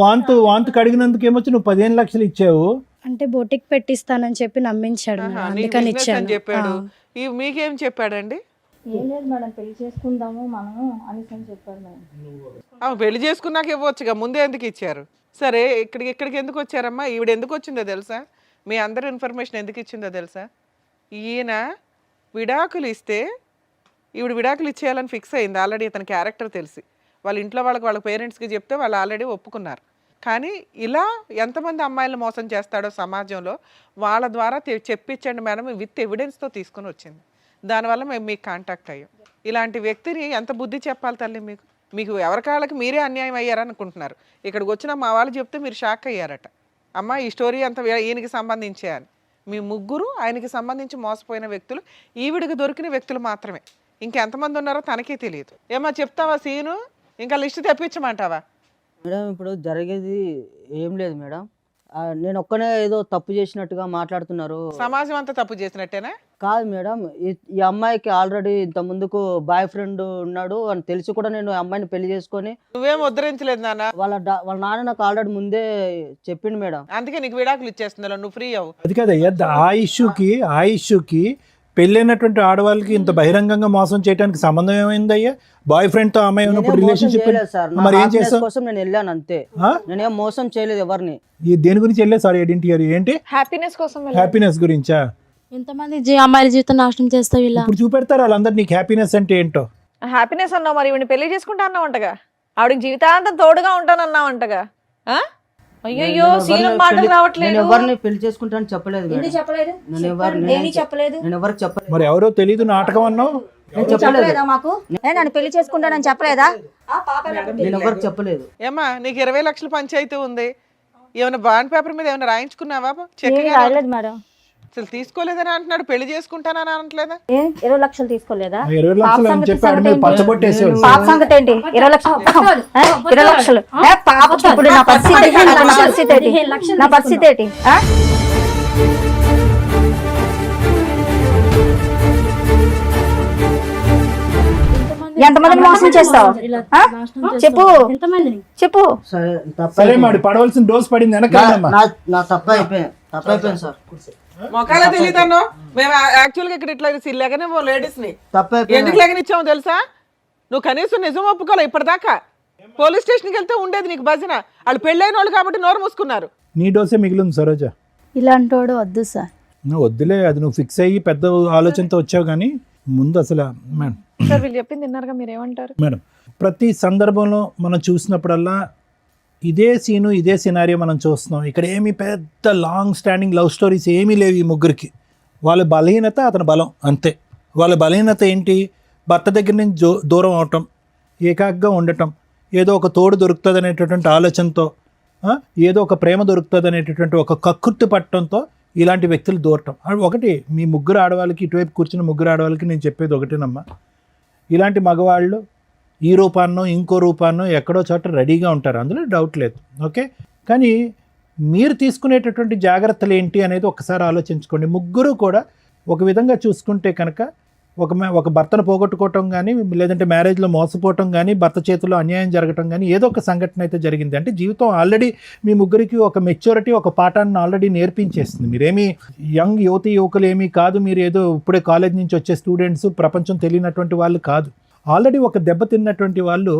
వాంతు కడిగినందుకు ఏమొచ్చి నువ్వు 15 లక్షలు ఇచ్చావు. అంటే బొటిక్ పెట్టిస్తానని చెప్పి నమ్మించాడు మేడం, నీ అందుకని business అని ఇచ్చాను. చెప్పాడు. మీకేం చెప్పాడండి? ఏం లేదు మేడం, పెళ్లి చేసుకుందాము మనము అనేసి అని చెప్పాడు మేడం. పెళ్లి చేసుకున్నాక ఇవ్వచ్చుగా, ముందే ఎందుకు ఇచ్చారు? సరే, ఇక్కడికి ఎందుకు వచ్చారమ్మా? ఈవిడ ఎందుకు వచ్చిందో తెలుసా? మీ అందరి ఇన్ఫర్మేషన్ ఎందుకు ఇచ్చిందో తెలుసా? ఈయన విడాకులు ఇస్తే ఈవిడ విడాకులు ఇచ్చేయాలని ఫిక్స్ అయింది ఆల్రెడీ. ఇతని క్యారెక్టర్ తెలిసి వాళ్ళ ఇంట్లో వాళ్ళ పేరెంట్స్కి చెప్తే వాళ్ళు ఆల్రెడీ ఒప్పుకున్నారు. కానీ ఇలా ఎంతమంది అమ్మాయిలను మోసం చేస్తాడో సమాజంలో, వాళ్ళ ద్వారా చెప్పించండి మేడం, విత్ ఎవిడెన్స్తో తీసుకుని వచ్చింది. దానివల్ల మేము మీకు కాంటాక్ట్ అయ్యాం. ఇలాంటి వ్యక్తిని ఎంత బుద్ధి చెప్పాలి తల్లి మీకు? మీకు ఎవరికాళ్ళకి మీరే అన్యాయం అయ్యారనుకుంటున్నారు. ఇక్కడికి వచ్చిన మా వాళ్ళు చెప్తే మీరు షాక్ అయ్యారట. అమ్మ ఈ స్టోరీ అంతా ఈయనకి సంబంధించే అని. మీ ముగ్గురు ఆయనకి సంబంధించి మోసపోయిన వ్యక్తులు, ఈవిడికి దొరికిన వ్యక్తులు మాత్రమే. ఇంకెంతమంది ఉన్నారో తనకే తెలియదు. ఏమా చెప్తావా సీను? ఇంకా లిస్ట్ తెప్పించమంటావా? మేడం ఇప్పుడు జరిగేది ఏం లేదు మేడం. నేను ఒక్కనే ఏదో తప్పు చేసినట్టుగా మాట్లాడుతున్నారు. సమాజం అంతా తప్పు చేసినట్టేనా? కాదు మేడం, ఈ అమ్మాయికి ఆల్రెడీ ఇంత ముందుకు బాయ్ ఫ్రెండ్ ఉన్నాడు అని తెలిసి కూడా నేను అమ్మాయిని పెళ్లి చేసుకొని. నువ్వేం ఉద్ధరించలేదు నాన్న. వాళ్ళ నాన్న నాకు ఆల్రెడీ ముందే చెప్పిండు మేడం. అందుకే నీకు విడాకులు ఇచ్చేస్తున్నా, నువ్వు ఫ్రీ అవ్వు. అది కదయ్యా, ఆ ఇష్యూకి పెళ్ళైనటువంటి ఆడవాళ్ళకి ఇంత బహిరంగంగా మోసం చేయడానికి సంబంధం ఏమైందయ్యా? బాయ్ ఫ్రెండ్ తో అమ్మాయి ఉన్నప్పుడు రిలేషన్షిప్ మరి ఏం చేసావు? కోసం నేను వెళ్ళాను అంతే, నేనేం మోసం చేయలేదు ఎవరిని. దేని గురించి వెళ్ళే? సారీ ఐడెంటిటీ ఏంటి? హ్యాపీనెస్ కోసం హ్యాపీనెస్ గురించా? ఎంతమంది అమ్మాయిల జీవితం నాశనం చేస్తావు ఇలా? ఇప్పుడు చూపెడతారు వాళ్ళందరూ నీకు హ్యాపీనెస్ అంటే ఏంటో. హ్యాపీనెస్ అన్నావు, మరి ఈవిని పెళ్లి చేసుకుంటా అన్నావు అంటగా, ఆవిడకి జీవితాంతం తోడుగా ఉంటానన్నావు అంటగా. అయ్యో సీను మాటలు రావట్లేదు. నేను ఎవరిని పెళ్లి చేసుకుంటానని చెప్పలేదు మేడం. చెప్పలేదు, నేను ఎవరికి చెప్పలేదు. మరి ఎవరో తెలీదు నాటకం అన్నావు. చెప్పలేదా మాకు? నన్ను పెళ్లి చేసుకుంటానని చెప్పలేదా? నేను ఎవరికి చెప్పలేదు. ఏమ్మా నీకు 20 లక్షల పంచాయతీ ఉంది, ఏమైనా బాండ్ పేపర్ మీద ఏమైనా రాయించుకున్నావా? రాయలేదు మేడం. అసలు తీసుకోలేదని అంటున్నాడు, పెళ్లి చేసుకుంటానని అనట్లేదా? 20 లక్షలు తీసుకోలేదా? 20 లక్షలు అని చెప్పాడు, మీరు పచ్చబొట్టేసేవాడు. పాప సంగతి ఏంటి? 20 లక్షలు 20 లక్షలు పాప. ఇప్పుడు నా పరిస్థితి ఏంటి? ఎంతమందిని మోసం చేస్తావు చెప్పు. సరే మరి పడవలసిన డోస్ పడింది వెనకాలమ్మా. నా తప్పు అయిపోయింది సార్. మొక్కలే తెలియదన్నో. మేము యాక్చువల్ గా ఇక్కడ ఇట్లా లేకనే లేడీస్ ని తప్పైపోయింది. ఎందుకు లేకనిచ్చామో తెలుసా? నువ్వు కనీసం నిజం ఒప్పుకోలే ఇప్పటిదాకా. పోలీస్ స్టేషన్కి వెళ్తే ఉండేది నీకు భజన. వాళ్ళు పెళ్ళైన వాళ్ళు కాబట్టి నోరు మూసుకున్నారు. నీ డోసే మిగిలింది సరోజ. ఇలాంటోడు వద్దు సార్. నువ్వు వద్దులే, అది నువ్వు ఫిక్స్ అయ్యి పెద్ద ఆలోచనతో వచ్చావు. కానీ ముందు అసలు మేడం సార్ వీళ్ళు చెప్పింది విన్నారుగా, మీరు ఏమంటారు? మేడం ప్రతి సందర్భంలో మనం చూసినప్పుడల్లా ఇదే సీను ఇదే సినారియో మనం చూస్తున్నాం. ఇక్కడ ఏమి పెద్ద లాంగ్ స్టాండింగ్ లవ్ స్టోరీస్ ఏమీ లేవు ఈ ముగ్గురికి. వాళ్ళ బలహీనత అతని బలం అంతే. వాళ్ళ బలహీనత ఏంటి? భర్త దగ్గర నుంచి దూరం అవటం, ఏకాగ్గా ఉండటం, ఏదో ఒక తోడు దొరుకుతుంది అనేటటువంటి ఆలోచనతో, ఏదో ఒక ప్రేమ దొరుకుతుంది అనేటటువంటి ఒక కక్కుర్తి పట్టడంతో ఇలాంటి వ్యక్తులు దూరటం. ఒకటి మీ ముగ్గురు ఆడవాళ్ళకి, ఇటువైపు కూర్చున్న ముగ్గురు ఆడవాళ్ళకి నేను చెప్పేది ఒకటేనమ్మా, ఇలాంటి మగవాళ్ళు ఈ రూపాన్నో ఇంకో రూపాన్నో ఎక్కడో చోట రెడీగా ఉంటారు, అందులో డౌట్ లేదు. ఓకే, కానీ మీరు తీసుకునేటటువంటి జాగ్రత్తలు ఏంటి అనేది ఒకసారి ఆలోచించుకోండి. ముగ్గురు కూడా ఒక విధంగా చూసుకుంటే కనుక ఒక భర్తను పోగొట్టుకోవటం కానీ, లేదంటే మ్యారేజ్లో మోసపోవటం కానీ, భర్త చేతిలో అన్యాయం జరగటం కానీ ఏదో ఒక సంఘటన అయితే జరిగింది. అంటే జీవితం ఆల్రెడీ మీ ముగ్గురికి ఒక మెచ్యూరిటీ, ఒక పాఠాన్ని ఆల్రెడీ నేర్పించేస్తుంది. మీరేమీ యంగ్ యువకులు ఏమీ కాదు, మీరు ఏదో ఇప్పుడే కాలేజ్ నుంచి వచ్చే స్టూడెంట్స్, ప్రపంచం తెలియనటువంటి వాళ్ళు కాదు. ఆల్రెడీ ఒక దెబ్బ తిన్నటువంటి వాళ్ళు.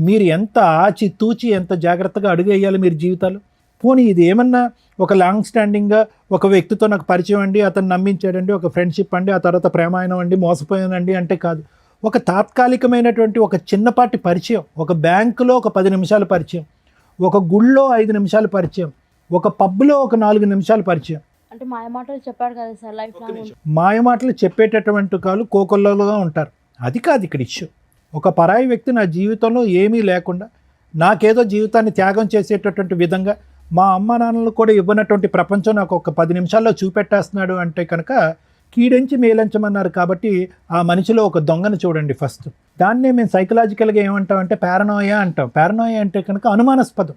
మీరు ఎంత ఆచి తూచి ఎంత జాగ్రత్తగా అడుగు వేయాలి మీరు జీవితాలు. పోనీ ఇది ఏమన్నా ఒక లాంగ్ స్టాండింగ్గా ఒక వ్యక్తితో నాకు పరిచయం అండి, అతను నమ్మించాడండి, ఒక ఫ్రెండ్షిప్ అండి, ఆ తర్వాత ప్రేమాయణం అండి, మోసపోయానండి అంటే కాదు. ఒక తాత్కాలికమైనటువంటి ఒక చిన్నపాటి పరిచయం, ఒక బ్యాంకులో ఒక 10 నిమిషాల పరిచయం, ఒక గుళ్ళో 5 నిమిషాలు పరిచయం, ఒక పబ్లో ఒక 4 నిమిషాలు పరిచయం. అంటే మాయ మాటలు చెప్పాడు కదా సార్, లైఫ్ లాంగ్ మాయమాటలు చెప్పేటటువంటి కాళ్ళు కోకొల్లలుగా ఉంటారు. అది కాదు ఇక్కడ ఇష్యూ. ఒక పరాయి వ్యక్తి నా జీవితంలో ఏమీ లేకుండా నాకేదో జీవితాన్ని త్యాగం చేసేటటువంటి విధంగా మా అమ్మ నాన్నలు కూడా ఇవ్వనటువంటి ప్రపంచం నాకు ఒక 10 నిమిషాల్లో చూపెట్టేస్తున్నాడు అంటే కనుక కీడెంచి మేలంచమన్నారు. కాబట్టి ఆ మనిషిలో ఒక దొంగను చూడండి ఫస్ట్. దాన్నే మేము సైకలాజికల్గా ఏమంటామంటే పారనోయా అంటాం. పారనోయా అంటే కనుక అనుమానాస్పదం.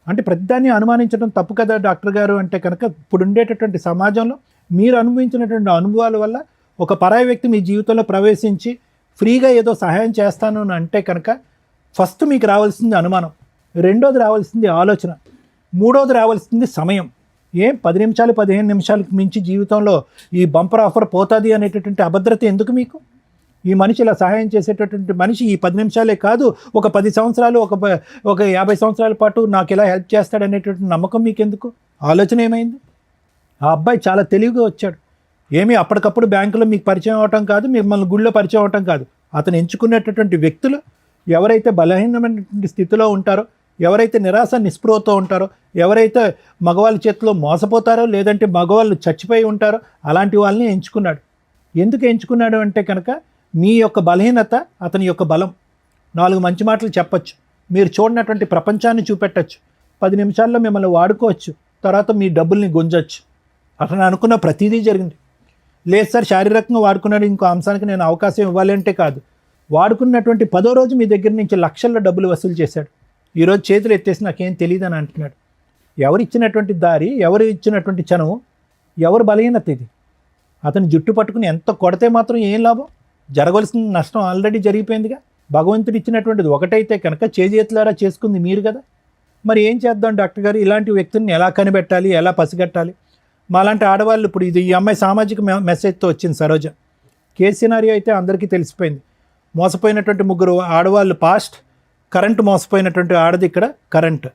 అంటే ప్రతిదాన్ని అనుమానించడం తప్పు కదా డాక్టర్ గారు అంటే కనుక ఇప్పుడు ఉండేటటువంటి సమాజంలో మీరు అనుభవించినటువంటి అనుభవాల వల్ల ఒక పరాయి వ్యక్తి మీ జీవితంలో ప్రవేశించి ఫ్రీగా ఏదో సహాయం చేస్తాను అని అంటే కనుక ఫస్ట్ మీకు రావాల్సింది అనుమానం, రెండోది రావాల్సింది ఆలోచన, మూడోది రావాల్సింది సమయం. 10 నిమిషాలు 15 నిమిషాలకు మించి జీవితంలో ఈ బంపర్ ఆఫర్ పోతుంది అనేటటువంటి అభద్రత ఎందుకు మీకు? ఈ మనిషి ఇలా సహాయం చేసేటటువంటి మనిషి ఈ 10 నిమిషాలే కాదు, ఒక 10 సంవత్సరాలు ఒక 50 సంవత్సరాల పాటు నాకు ఇలా హెల్ప్ చేస్తాడనేటటువంటి నమ్మకం మీకు ఎందుకు? ఆలోచన ఏమైంది? ఆ అబ్బాయి చాలా తెలివిగా వచ్చాడు. ఏమీ అప్పటికప్పుడు బ్యాంకులో మీకు పరిచయం అవటం కాదు, మిమ్మల్ని గుళ్ళో పరిచయం అవటం కాదు. అతను ఎంచుకునేటటువంటి వ్యక్తులు ఎవరైతే బలహీనమైనటువంటి స్థితిలో ఉంటారో, ఎవరైతే నిరాశ నిస్పృహతో ఉంటారో, ఎవరైతే మగవాళ్ళ చేతిలో మోసపోతారో లేదంటే మగవాళ్ళు చచ్చిపోయి ఉంటారో అలాంటి వాళ్ళని ఎంచుకున్నాడు. ఎందుకు ఎంచుకున్నాడు అంటే కనుక మీ యొక్క బలహీనత అతని యొక్క బలం. 4 మంచి మాటలు చెప్పచ్చు, మీరు చూడనటువంటి ప్రపంచాన్ని చూపెట్టచ్చు, 10 నిమిషాల్లో మిమ్మల్ని వాడుకోవచ్చు, తర్వాత మీ డబ్బుల్ని గుంజచ్చు. అతను అనుకున్న ప్రతిదీ జరిగింది. లేదు సార్ శారీరకంగా వాడుకున్నాడు, ఇంకో అంశానికి నేను అవకాశం ఇవ్వాలి అంటే కాదు. వాడుకున్నటువంటి 10వ రోజు మీ దగ్గర నుంచి లక్షల్లో డబ్బులు వసూలు చేశాడు. ఈరోజు చేతులు ఎత్తేసి నాకేం తెలియదు అని అంటున్నాడు. ఎవరు ఇచ్చినటువంటి దారి, ఎవరు ఇచ్చినటువంటి చనువు, ఎవరు బలహీనత ఇది? అతను జుట్టు పట్టుకుని ఎంత కొడితే మాత్రం ఏం లాభం? జరగవలసిన నష్టం ఆల్రెడీ జరిగిపోయిందిగా. భగవంతుడు ఇచ్చినటువంటిది ఒకటైతే కనుక చేతులారా చేసుకుంది మీరు కదా. మరి ఏం చేద్దాం డాక్టర్ గారు? ఇలాంటి వ్యక్తుల్ని ఎలా కనిపెట్టాలి, ఎలా పసిగట్టాలి? మాలాంటి ఆడవాళ్ళు ఇప్పుడు ఈ అమ్మాయి సామాజిక మెసేజ్తో వచ్చింది సరోజ. కేసు సినారియో అయితే అందరికీ తెలిసిపోయింది. మోసపోయినటువంటి 3 ఆడవాళ్ళు పాస్ట్, కరెంట్ మోసపోయినటువంటి ఆడది ఇక్కడ కరెంట్.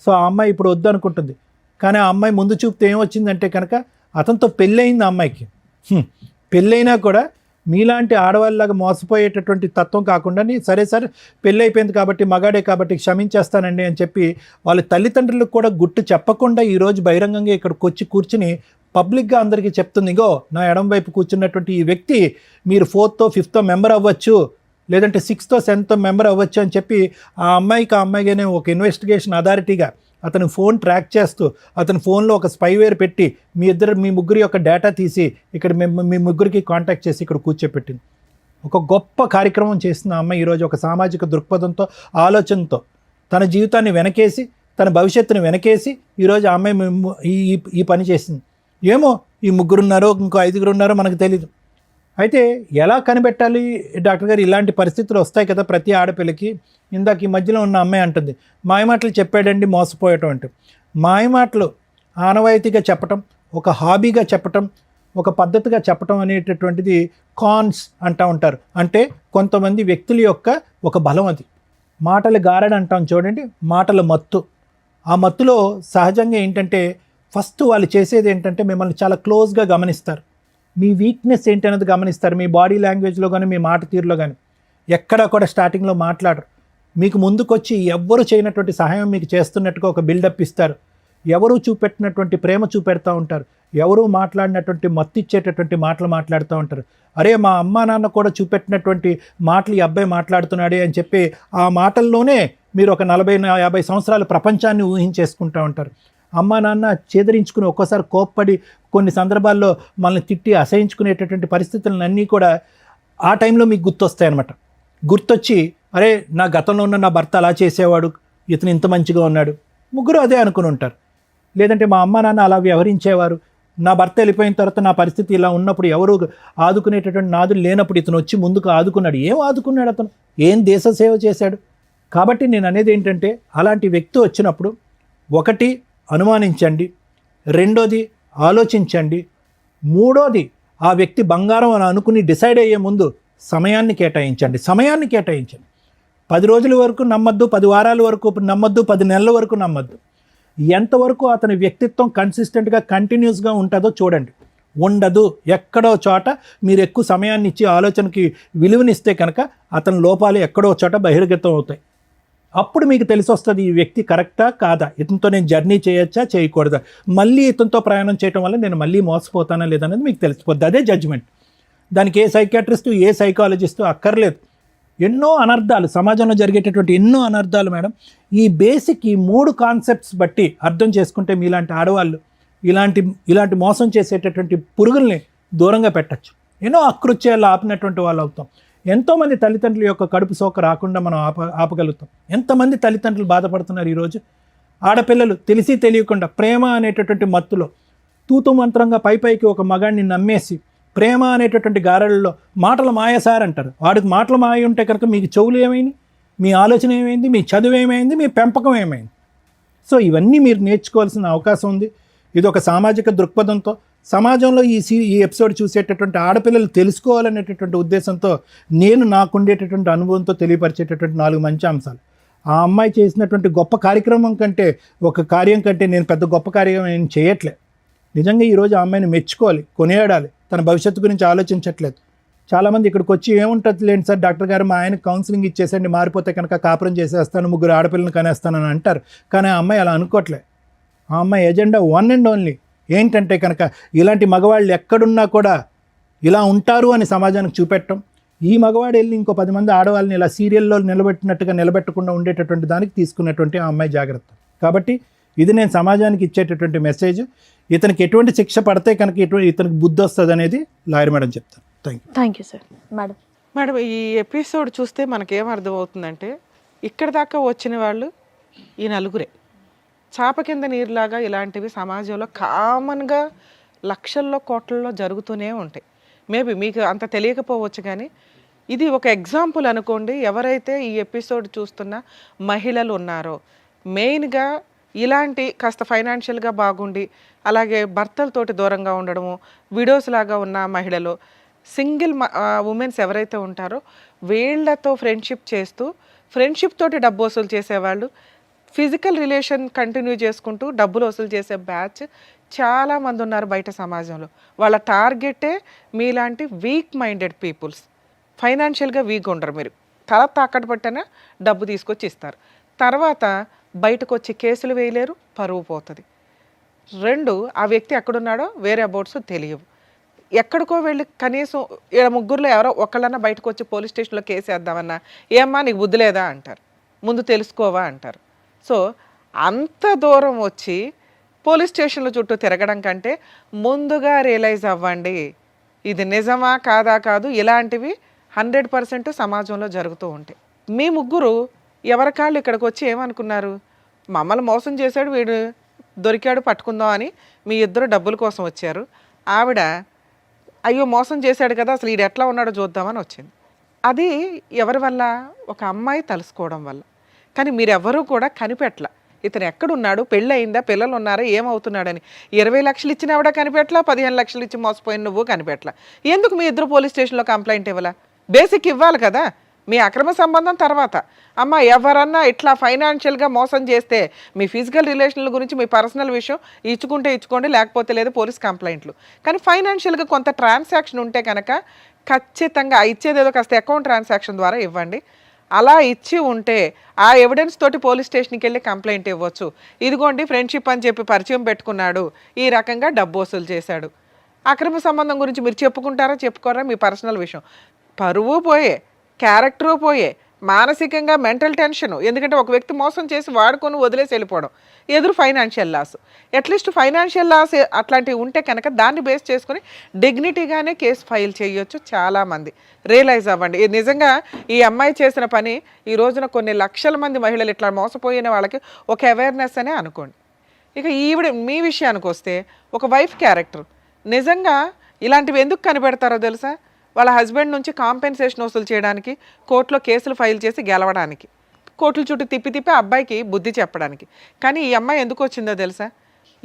సో ఆ అమ్మాయి ఇప్పుడు వద్దు అనుకుంటుంది. కానీ ఆ అమ్మాయి ముందు చూపుతో ఏమొచ్చిందంటే కనుక అతనితో పెళ్ళయింది. ఆ అమ్మాయికి పెళ్ళైనా కూడా మీలాంటి ఆడవాళ్ళలాగా మోసపోయేటటువంటి తత్వం కాకుండా సరే పెళ్ళి అయిపోయింది కాబట్టి మగాడే కాబట్టి క్షమించేస్తానండి అని చెప్పి వాళ్ళ తల్లిదండ్రులకు కూడా గుట్టు చెప్పకుండా ఈరోజు బహిరంగంగా ఇక్కడికి వచ్చి కూర్చుని పబ్లిక్గా అందరికీ చెప్తుంది, ఇగో నా ఎడం వైపు కూర్చున్నటువంటి ఈ వ్యక్తి మీరు 4th, 5th మెంబర్ అవ్వచ్చు, లేదంటే 6th, 7th మెంబర్ అవ్వచ్చు అని చెప్పి ఆ అమ్మాయిగానే ఒక ఇన్వెస్టిగేషన్ అథారిటీగా అతను ఫోన్ ట్రాక్ చేస్తూ అతని ఫోన్లో ఒక స్పైవేర్ పెట్టి మీ ముగ్గురి యొక్క డేటా తీసి ఇక్కడ మీ ముగ్గురికి కాంటాక్ట్ చేసి ఇక్కడ కూర్చోపెట్టింది. ఒక గొప్ప కార్యక్రమం చేసిన అమ్మాయి ఈరోజు ఒక సామాజిక దృక్పథంతో, ఆలోచనతో తన జీవితాన్ని వెనకేసి, తన భవిష్యత్తుని వెనకేసి ఈరోజు ఆ అమ్మాయి ఈ పని చేసింది. ఏమో ఈ 3 ఉన్నారో ఇంకో 5 ఉన్నారో మనకు తెలీదు. అయితే ఎలా కనిపెట్టాలి డాక్టర్ గారు? ఇలాంటి పరిస్థితులు వస్తాయి కదా ప్రతి ఆడపిల్లకి. ఇందాక ఈ మధ్యలో ఉన్న అమ్మాయి అంటుంది మాయమాటలు చెప్పాడండి మోసపోయటం అంటే. మాయమాటలు ఆనవాయితీగా చెప్పటం, ఒక హాబీగా చెప్పటం, ఒక పద్ధతిగా చెప్పటం అనేటటువంటిది కాన్స్ అంటూ ఉంటారు. అంటే కొంతమంది వ్యక్తుల యొక్క ఒక బలం అది. మాటలు గారడి అంటాం చూడండి, మాటల మత్తు. ఆ మత్తులో సహజంగా ఏంటంటే ఫస్ట్ వాళ్ళు చేసేది ఏంటంటే మిమ్మల్ని చాలా క్లోజ్గా గమనిస్తారు. మీ వీక్నెస్ ఏంటి అనేది గమనిస్తారు. మీ బాడీ లాంగ్వేజ్లో కానీ మీ మాట తీరులో కానీ ఎక్కడా కూడా స్టార్టింగ్లో మాట్లాడరు. మీకు ముందుకొచ్చి ఎవ్వరు చేయనటువంటి సహాయం మీకు చేస్తున్నట్టుగా ఒక బిల్డప్ ఇస్తారు. ఎవరు చూపెట్టినటువంటి ప్రేమ చూపెడతా ఉంటారు. ఎవరు మాట్లాడినటువంటి మత్తు ఇచ్చేటటువంటి మాటలు మాట్లాడుతూ ఉంటారు. అరే మా అమ్మా నాన్న కూడా చూపెట్టినటువంటి మాటలు ఈ అబ్బాయి మాట్లాడుతున్నాడే అని చెప్పి ఆ మాటల్లోనే మీరు ఒక 40-50 సంవత్సరాల ప్రపంచాన్ని ఊహించేసుకుంటూ ఉంటారు. అమ్మా నాన్న చేదరించుకుని ఒక్కోసారి కోప్పడి కొన్ని సందర్భాల్లో మనల్ని తిట్టి అసహించుకునేటటువంటి పరిస్థితులన్నీ కూడా ఆ టైంలో మీకు గుర్తొస్తాయి అన్నమాట. గుర్తొచ్చి అరే నా గతంలో ఉన్న నా భర్త అలా చేసేవాడు, ఇతను ఇంత మంచిగా ఉన్నాడు, ముగ్గురు అదే అనుకుని ఉంటారు. లేదంటే మా అమ్మ నాన్న అలా వ్యవహరించేవారు, నా భర్త వెళ్ళిపోయిన తర్వాత నా పరిస్థితి ఇలా ఉన్నప్పుడు ఎవరు ఆదుకునేటటువంటి నాదులు లేనప్పుడు ఇతను వచ్చి ముందుకు ఆదుకున్నాడు. ఏం ఆదుకున్నాడు అతను? ఏం దేశ సేవ చేశాడు? కాబట్టి నేను అనేది ఏంటంటే అలాంటి వ్యక్తి వచ్చినప్పుడు ఒకటి అనుమానించండి, రెండోది ఆలోచించండి, మూడోది ఆ వ్యక్తి బంగారం అని అనుకుని డిసైడ్ అయ్యే ముందు సమయాన్ని కేటాయించండి. 10 రోజుల వరకు నమ్మద్దు, 10 వారాల వరకు నమ్మద్దు, 10 నెలల వరకు నమ్మద్దు. ఎంతవరకు అతని వ్యక్తిత్వం కన్సిస్టెంట్గా కంటిన్యూస్గా ఉంటుందో చూడండి. ఉండదు, ఎక్కడో చోట మీరు ఎక్కువ సమయాన్ని ఇచ్చి ఆలోచనకి విలువనిస్తే కనుక అతని లోపాలు ఎక్కడో చోట బహిర్గతం అవుతాయి. అప్పుడు మీకు తెలిసి వస్తుంది ఈ వ్యక్తి కరెక్టా కాదా, ఇతనితో నేను జర్నీ చేయొచ్చా చేయకూడదా, మళ్ళీ ఇతనితో ప్రయాణం చేయడం వల్ల నేను మళ్ళీ మోసపోతానా లేదనేది మీకు తెలిసిపోద్ది. అదే జడ్జిమెంట్. దానికి ఏ సైకాట్రిస్టు ఏ సైకాలజిస్టు అక్కర్లేదు. ఎన్నో అనర్థాలు సమాజంలో జరిగేటటువంటి ఎన్నో అనర్థాలు మేడం ఈ బేసిక్ ఈ 3 కాన్సెప్ట్స్ బట్టి అర్థం చేసుకుంటే మీలాంటి ఆడవాళ్ళు ఇలాంటి మోసం చేసేటటువంటి పురుగుల్ని దూరంగా పెట్టచ్చు. ఎన్నో అకృత్యాలు ఆపినటువంటి వాళ్ళు అవుతాం. ఎంతోమంది తల్లిదండ్రుల యొక్క కడుపు సోక రాకుండా మనం ఆపగలుగుతాం. ఎంతమంది తల్లిదండ్రులు బాధపడుతున్నారు ఈరోజు. ఆడపిల్లలు తెలిసి తెలియకుండా ప్రేమ అనేటటువంటి మత్తులో తూతు మంత్రంగా పైకి ఒక మగాడిని నమ్మేసి ప్రేమ అనేటటువంటి గారెలలో మాటలు మాయసార్ అంటారు. వాడికి మాటలు మాయ ఉంటే కనుక మీకు చెవులు ఏమైంది, మీ ఆలోచన ఏమైంది, మీ చదువు ఏమైంది, మీ పెంపకం ఏమైంది. సో ఇవన్నీ మీరు నేర్చుకోవాల్సిన అవకాశం ఉంది. ఇది ఒక సామాజిక దృక్పథంతో సమాజంలో ఈ ఎపిసోడ్ చూసేటటువంటి ఆడపిల్లలు తెలుసుకోవాలనేటటువంటి ఉద్దేశంతో నేను నాకుండేటటువంటి అనుభవంతో తెలియపరిచేటటువంటి 4 మంచి అంశాలు. ఆ అమ్మాయి చేసినటువంటి గొప్ప కార్యక్రమం కంటే ఒక కార్యం కంటే నేను పెద్ద గొప్ప కార్యం ఏం చేయట్లే. నిజంగా ఈరోజు ఆ అమ్మాయిని మెచ్చుకోవాలి, కొనియాడాలి. తన భవిష్యత్తు గురించి ఆలోచించట్లేదు. చాలామంది ఇక్కడికి వచ్చి ఏముంటుంది లేండి సార్, డాక్టర్ గారు మా ఆయనకు కౌన్సిలింగ్ ఇచ్చేసండి, మారిపోతే కనుక కాపురం చేసేస్తాను, 3 ఆడపిల్లని కనేస్తానని అంటారు. కానీ ఆ అమ్మాయి అలా అనుకోవట్లే. ఆ అమ్మాయి ఎజెండా 1 and only ఏంటంటే కనుక ఇలాంటి మగవాళ్ళు ఎక్కడున్నా కూడా ఇలా ఉంటారు అని సమాజానికి చూపెట్టడం. ఈ మగవాడు వెళ్ళి ఇంకో 10 మంది ఆడవాళ్ళని ఇలా సీరియల్లో నిలబెట్టకుండా ఉండేటటువంటి దానికి తీసుకున్నటువంటి ఆ అమ్మాయి జాగ్రత్త. కాబట్టి ఇది నేను సమాజానికి ఇచ్చేటటువంటి మెసేజ్. ఇతనికి ఎటువంటి శిక్ష పడితే కనుక ఇతనికి బుద్ధి వస్తుంది అనేది లాయర్ మేడం చెప్తాను. Thank you sir. మేడం ఈ ఎపిసోడ్ చూస్తే మనకేం అర్థమవుతుందంటే ఇక్కడ దాకా వచ్చిన వాళ్ళు ఈ నలుగురే. చాప కింద నీరులాగా ఇలాంటివి సమాజంలో కామన్గా లక్షల్లో కోట్లలో జరుగుతూనే ఉంటాయి. మేబీ మీకు అంత తెలియకపోవచ్చు కానీ ఇది ఒక ఎగ్జాంపుల్ అనుకోండి. ఎవరైతే ఈ ఎపిసోడ్ చూస్తున్న మహిళలు ఉన్నారో మెయిన్గా ఇలాంటి కాస్త ఫైనాన్షియల్గా బాగుండి అలాగే భర్తలతోటి దూరంగా ఉండడము, విడోస్ లాగా ఉన్న మహిళలు, సింగిల్ ఉమెన్స్ ఎవరైతే ఉంటారో వీళ్ళతో ఫ్రెండ్షిప్ చేస్తూ ఫ్రెండ్షిప్ తోటి డబ్బు వసూలు చేసేవాళ్ళు, ఫిజికల్ రిలేషన్ కంటిన్యూ చేసుకుంటూ డబ్బులు వసూలు చేసే బ్యాచ్ చాలామంది ఉన్నారు బయట సమాజంలో. వాళ్ళ టార్గెటే మీలాంటి వీక్ మైండెడ్ పీపుల్స్. ఫైనాన్షియల్గా వీక్ ఉండరు. మీరు తల తాకట్టు పట్టినా డబ్బు తీసుకొచ్చి ఇస్తారు. తర్వాత బయటకు వచ్చి కేసులు వేయలేరు, పరువు పోతుంది. 2 ఆ వ్యక్తి ఎక్కడున్నాడో వేరే అబౌట్స్ తెలియవు. ఎక్కడికో వెళ్ళి కనీసం 3 ఎవరో ఒకళ్ళన్నా బయటకు వచ్చి పోలీస్ స్టేషన్లో కేసు వేద్దామన్నా ఏమ్మా నీకు బుద్ధి లేదా అంటారు, ముందు తెలుసుకోవా అంటారు. సో అంత దూరం వచ్చి పోలీస్ స్టేషన్ల చుట్టూ తిరగడం కంటే ముందుగా రియలైజ్ అవ్వండి ఇది నిజమా కాదా కాదు. ఇలాంటివి 100% సమాజంలో జరుగుతూ ఉంటాయి. మీ 3 ఎవరికాళ్ళు ఇక్కడికి వచ్చి ఏమనుకున్నారు, మమ్మల్ని మోసం చేశాడు వీడు, దొరికాడు పట్టుకుందాం అని మీ 2 డబ్బుల కోసం వచ్చారు. ఆవిడ అయ్యో మోసం చేశాడు కదా అసలు వీడు ఎట్లా ఉన్నాడో చూద్దామని వచ్చింది. అది ఎవరి వల్ల? ఒక అమ్మాయి తెలుసుకోవడం వల్ల. కానీ మీరెవరూ కూడా కనిపెట్టల ఇతను ఎక్కడున్నాడు, పెళ్ళి అయిందా, పిల్లలు ఉన్నారా, ఏమవుతున్నాడని. 20 లక్షలు ఇచ్చిన ఆవిడ కనిపెట్టలా, 15 లక్షలు ఇచ్చి మోసపోయిన నువ్వు కనిపెట్టలా. ఎందుకు మీ 2 పోలీస్ స్టేషన్లో కంప్లైంట్ ఇవ్వాలా? బేసిక్ ఇవ్వాలి కదా. మీ అక్రమ సంబంధం తర్వాత అమ్మ ఎవరన్నా ఇట్లా ఫైనాన్షియల్గా మోసం చేస్తే మీ ఫిజికల్ రిలేషన్ల గురించి మీ పర్సనల్ విషయం ఇచ్చుకోండి, లేకపోతే లేదు పోలీస్ కంప్లైంట్లు. కానీ ఫైనాన్షియల్గా కొంత ట్రాన్సాక్షన్ ఉంటే కనుక ఖచ్చితంగా ఇచ్చేదేదో కాస్త అకౌంట్ ట్రాన్సాక్షన్ ద్వారా ఇవ్వండి. అలా ఇచ్చి ఉంటే ఆ ఎవిడెన్స్ తోటి పోలీస్ స్టేషన్కి వెళ్ళి కంప్లైంట్ ఇవ్వచ్చు. ఇదిగోండి ఫ్రెండ్షిప్ అని చెప్పి పరిచయం పెట్టుకున్నాడు, ఈ రకంగా డబ్బు వసూలు చేశాడు. అక్రమ సంబంధం గురించి మీరు చెప్పుకోరా మీ పర్సనల్ విషయం. పరువు పోయే, క్యారెక్టరు పోయే, మానసికంగా మెంటల్ టెన్షన్. ఎందుకంటే ఒక వ్యక్తి మోసం చేసి వాడుకొని వదిలేసి వెళ్ళిపోవడం, ఎదురు financial loss. At least financial loss అట్లాంటివి ఉంటే కనుక దాన్ని బేస్ చేసుకుని డిగ్నిటీగానే కేసు ఫైల్ చేయొచ్చు. చాలామంది రియలైజ్ అవ్వండి. నిజంగా ఈ అమ్మాయి చేసిన పని ఈ రోజున కొన్ని లక్షల మంది మహిళలు ఇట్లా మోసపోయిన వాళ్ళకి ఒక అవేర్నెస్ అనే అనుకోండి. ఇక ఈవిడ మీ విషయానికి వస్తే ఒక వైఫ్ క్యారెక్టర్. నిజంగా ఇలాంటివి ఎందుకు కనిపెడతారో తెలుసా? వాళ్ళ హస్బెండ్ నుంచి కాంపెన్సేషన్ వసూలు చేయడానికి, కోర్టులో కేసులు ఫైల్ చేసి గెలవడానికి, కోర్టుల చుట్టూ తిప్పి అబ్బాయికి బుద్ధి చెప్పడానికి. కానీ ఈ అమ్మాయి ఎందుకు వచ్చిందో తెలుసా?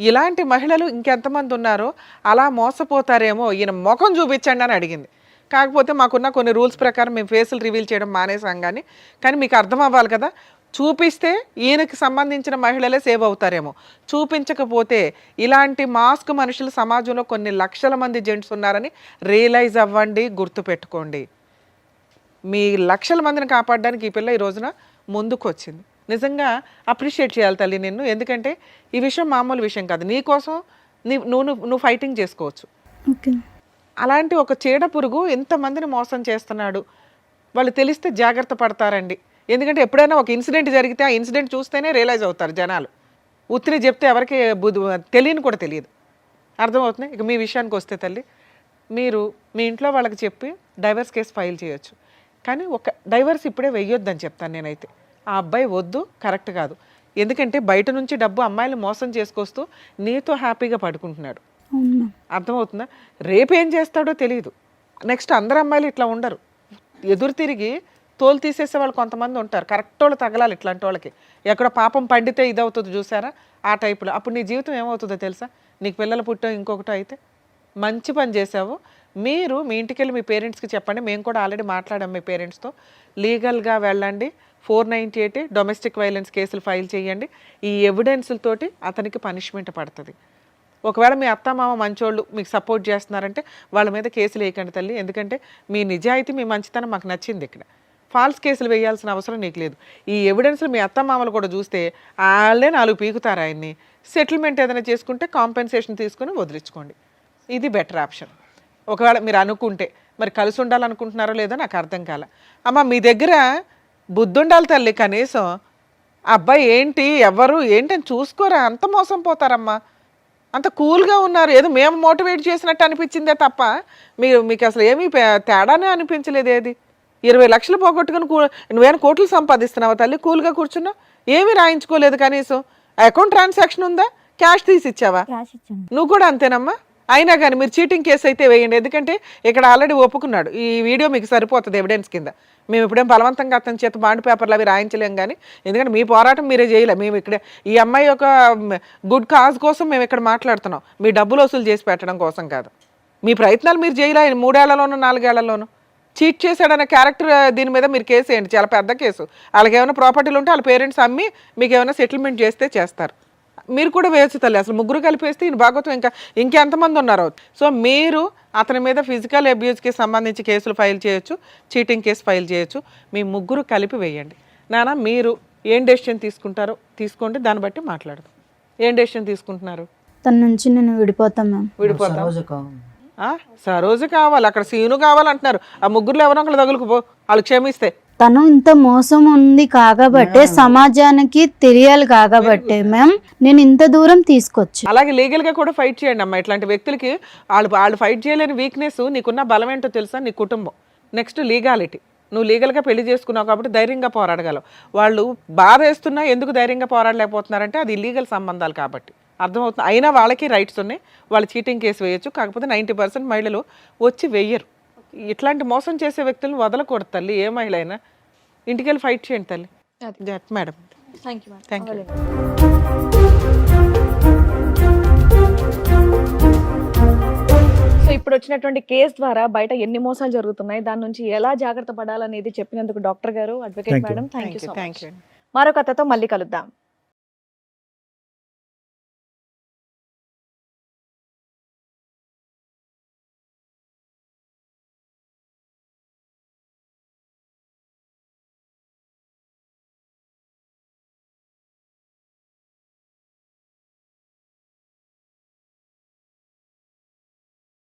ఇలాంటి మహిళలు ఇంకెంతమంది ఉన్నారో అలా మోసపోతారేమో, ఈయన ముఖం చూపించండి అని అడిగింది. కాకపోతే మాకున్న కొన్ని రూల్స్ ప్రకారం మేము ఫేసులు రివీల్ చేయడం మానేసాం. కానీ మీకు అర్థం అవ్వాలి కదా, చూపిస్తే ఈయనకి సంబంధించిన మహిళలే సేవ్ అవుతారేమో, చూపించకపోతే ఇలాంటి మాస్క్ మనుషులు సమాజంలో కొన్ని లక్షల మంది జెంట్స్ ఉన్నారని రియలైజ్ అవ్వండి, గుర్తుపెట్టుకోండి. మీ లక్షల మందిని కాపాడడానికి ఈ పిల్ల ఈ రోజున ముందుకు వచ్చింది. నిజంగా అప్రిషియేట్ చేయాలి తల్లి నిన్ను. ఎందుకంటే ఈ విషయం మామూలు విషయం కాదు. నీ కోసం నువ్వు ఫైటింగ్ చేసుకోవచ్చు. ఓకే. అలాంటి ఒక చీడ పురుగు ఎంతమందిని మోసం చేస్తున్నాడు, వాళ్ళు తెలిస్తే జాగ్రత్త పడతారండి. ఎందుకంటే ఎప్పుడైనా ఒక ఇన్సిడెంట్ జరిగితే ఆ ఇన్సిడెంట్ చూస్తేనే రియలైజ్ అవుతారు జనాలు. ఉత్తిని చెప్తే ఎవరికి తెలియని కూడా తెలియదు. అర్థమవుతుంది. ఇక మీ విషయానికి వస్తే తల్లి, మీరు మీ ఇంట్లో వాళ్ళకి చెప్పి డైవర్స్ కేసు ఫైల్ చేయొచ్చు. కానీ ఒక డైవర్స్ ఇప్పుడే వెయ్యొద్దని చెప్తాను నేనైతే. ఆ అబ్బాయి వద్దు, కరెక్ట్ కాదు. ఎందుకంటే బయట నుంచి డబ్బు అమ్మాయిలు మోసం చేసుకొస్తూ నీతో హ్యాపీగా పడుకుంటున్నాడు. అర్థమవుతుందా? రేపు ఏం చేస్తాడో తెలియదు. నెక్స్ట్ అందరు అమ్మాయిలు ఇట్లా ఉండరు. ఎదురు తిరిగి తోలు తీసేసే వాళ్ళు కొంతమంది ఉంటారు. కరెక్ట్ వాళ్ళు తగలాలి ఇట్లాంటి వాళ్ళకి. ఎక్కడ పాపం పండితే ఇదవుతుంది చూసారా, ఆ టైపులో. అప్పుడు నీ జీవితం ఏమవుతుందో తెలుసా? నీకు పిల్లలు పుట్టో ఇంకొకటో అయితే. మంచి పని చేసావు. మీరు మీ ఇంటికి వెళ్ళి మీ పేరెంట్స్కి చెప్పండి. మేము కూడా ఆల్రెడీ మాట్లాడాం మీ పేరెంట్స్తో. లీగల్గా వెళ్ళండి. 498 డొమెస్టిక్ వైలెన్స్ కేసులు ఫైల్ చేయండి. ఈ ఎవిడెన్స్లతోటి అతనికి పనిష్మెంట్ పడుతుంది. ఒకవేళ మీ అత్తమామ మంచోళ్ళు మీకు సపోర్ట్ చేస్తున్నారంటే వాళ్ళ మీద కేసులు వేయకండి తల్లి. ఎందుకంటే మీ నిజాయితీ, మీ మంచితనం మాకు నచ్చింది. ఇక్కడ ఫాల్స్ కేసులు వేయాల్సిన అవసరం నీకు లేదు. ఈ ఎవిడెన్స్లు మీ అత్తమామలు కూడా చూస్తే వాళ్ళే 4 పీకుతారు ఆయన్ని. సెటిల్మెంట్ ఏదైనా చేసుకుంటే కాంపెన్సేషన్ తీసుకుని వదిలించుకోండి. ఇది బెటర్ ఆప్షన్. ఒకవేళ మీరు అనుకుంటే, మరి కలిసి ఉండాలనుకుంటున్నారో లేదో నాకు అర్థం కాలే. అమ్మ మీ దగ్గర బుద్ధి ఉండాలి తల్లి. కనీసం అబ్బాయి ఏంటి ఎవరు ఏంటని చూసుకోరా. అంత మోసం పోతారమ్మా. అంత కూల్గా ఉన్నారు. ఏదో మేము మోటివేట్ చేసినట్టు అనిపించిందే తప్ప మీకు అసలు ఏమీ తేడానే అనిపించలేదు. ఏది 20 లక్షలు పోగొట్టుకుని నువ్వేమైనా కోట్లు సంపాదిస్తున్నావా తల్లి? కూల్గా కూర్చున్నావు, ఏమీ రాయించుకోలేదు. కనీసం అకౌంట్ ట్రాన్సాక్షన్ ఉందా? క్యాష్ తీసి ఇచ్చావా? నువ్వు కూడా అంతేనమ్మా. అయినా కానీ మీరు చీటింగ్ కేసు అయితే వేయండి. ఎందుకంటే ఇక్కడ ఆల్రెడీ ఒప్పుకున్నాడు. ఈ వీడియో మీకు సరిపోతుంది ఎవిడెన్స్ కింద. మేము ఇప్పుడేం బలవంతంగా అతని చేత బాండ్ పేపర్లు అవి రాయించలేం. కానీ ఎందుకంటే మీ పోరాటం మీరే చేయలే. మేము ఇక్కడ ఈ అమ్మాయి యొక్క గుడ్ కాజ్ కోసం మేము ఇక్కడ మాట్లాడుతున్నాం. మీ డబ్బులు వసూలు చేసి పెట్టడం కోసం కాదు. మీ ప్రయత్నాలు మీరు చేయలే. 3 ఏళ్లలోనూ 4 ఏళ్లలోనూ చీట్ చేశాడన్న క్యారెక్టర్ దీని మీద మీరు కేసు వేయండి. చాలా పెద్ద కేసు. వాళ్ళకి ఏమైనా ప్రాపర్టీలు ఉంటే వాళ్ళ పేరెంట్స్ అమ్మి మీకు ఏమైనా సెటిల్మెంట్ చేస్తే చేస్తారు. మీరు కూడా వేయచ్చు తల్లి. అసలు ముగ్గురు కలిపేస్తే ఈయన భాగవతం ఇంకెంతమంది ఉన్నారో. సో మీరు అతని మీద ఫిజికల్ అబ్యూస్కి సంబంధించి కేసులు ఫైల్ చేయొచ్చు, చీటింగ్ కేసు ఫైల్ చేయొచ్చు. మీ ముగ్గురు కలిపి వేయండి. నాన్న మీరు ఏం డెసిషన్ తీసుకుంటారో తీసుకోండి. దాన్ని బట్టి మాట్లాడదాం. ఏం డెసిషన్ తీసుకుంటున్నారు? తన నుంచి నేను విడిపోతాం మ్యామ్. విడిపోతాం. సరోజ కావాలి. సరోజు కావాలి, అక్కడ సీను కావాలంటున్నారు. ఆ ముగ్గురులో ఎవరో ఒకరు తగులుకుపో, వాళ్ళు క్షమిస్తే. తను ఇంత మోసం ఉంది కాకబట్టే సమాజానికి తెలియాలి కాకబట్టే మ్యామ్ నేను ఇంత దూరం తీసుకొచ్చి. అలాగే లీగల్ గా కూడా ఫైట్ చేయండి అమ్మా. ఇట్లాంటి వ్యక్తులకి వాళ్ళు ఫైట్ చేయలేని వీక్నెస్ నీకున్న బలం ఏంటో తెలుసా? నీ కుటుంబం. Next legality. నువ్వు లీగల్గా పెళ్లి చేసుకున్నావు కాబట్టి ధైర్యంగా పోరాడగలవు. వాళ్ళు బాధ వేస్తున్నా ఎందుకు ధైర్యంగా పోరాడలేకపోతున్నారంటే అది ఇల్లీగల్ సంబంధాలు కాబట్టి. అర్థమవుతుంది. అయినా వాళ్ళకి రైట్స్ ఉన్నాయి. వాళ్ళు చీటింగ్ కేసు వేయొచ్చు. కాకపోతే 90% మహిళలు వచ్చి వెయ్యరు. ఇట్లాంటి మోసం చేసే వ్యక్తులను వదలకూడదు తల్లి. ఏ మహిళ అయినా ఇంటికి వెళ్ళి ఫైట్ చేయండి తల్లి. Madam thank you. Thank you. So ఇప్పుడు వచ్చినటువంటి కేసు ద్వారా బయట ఎన్ని మోసాలు జరుగుతున్నాయి, దాని నుంచి ఎలా జాగ్రత్త పడాలనేది చెప్పినందుకు డాక్టర్ గారు, advocate madam, thank you so much. మరో కథతో మళ్ళీ కలుద్దాం.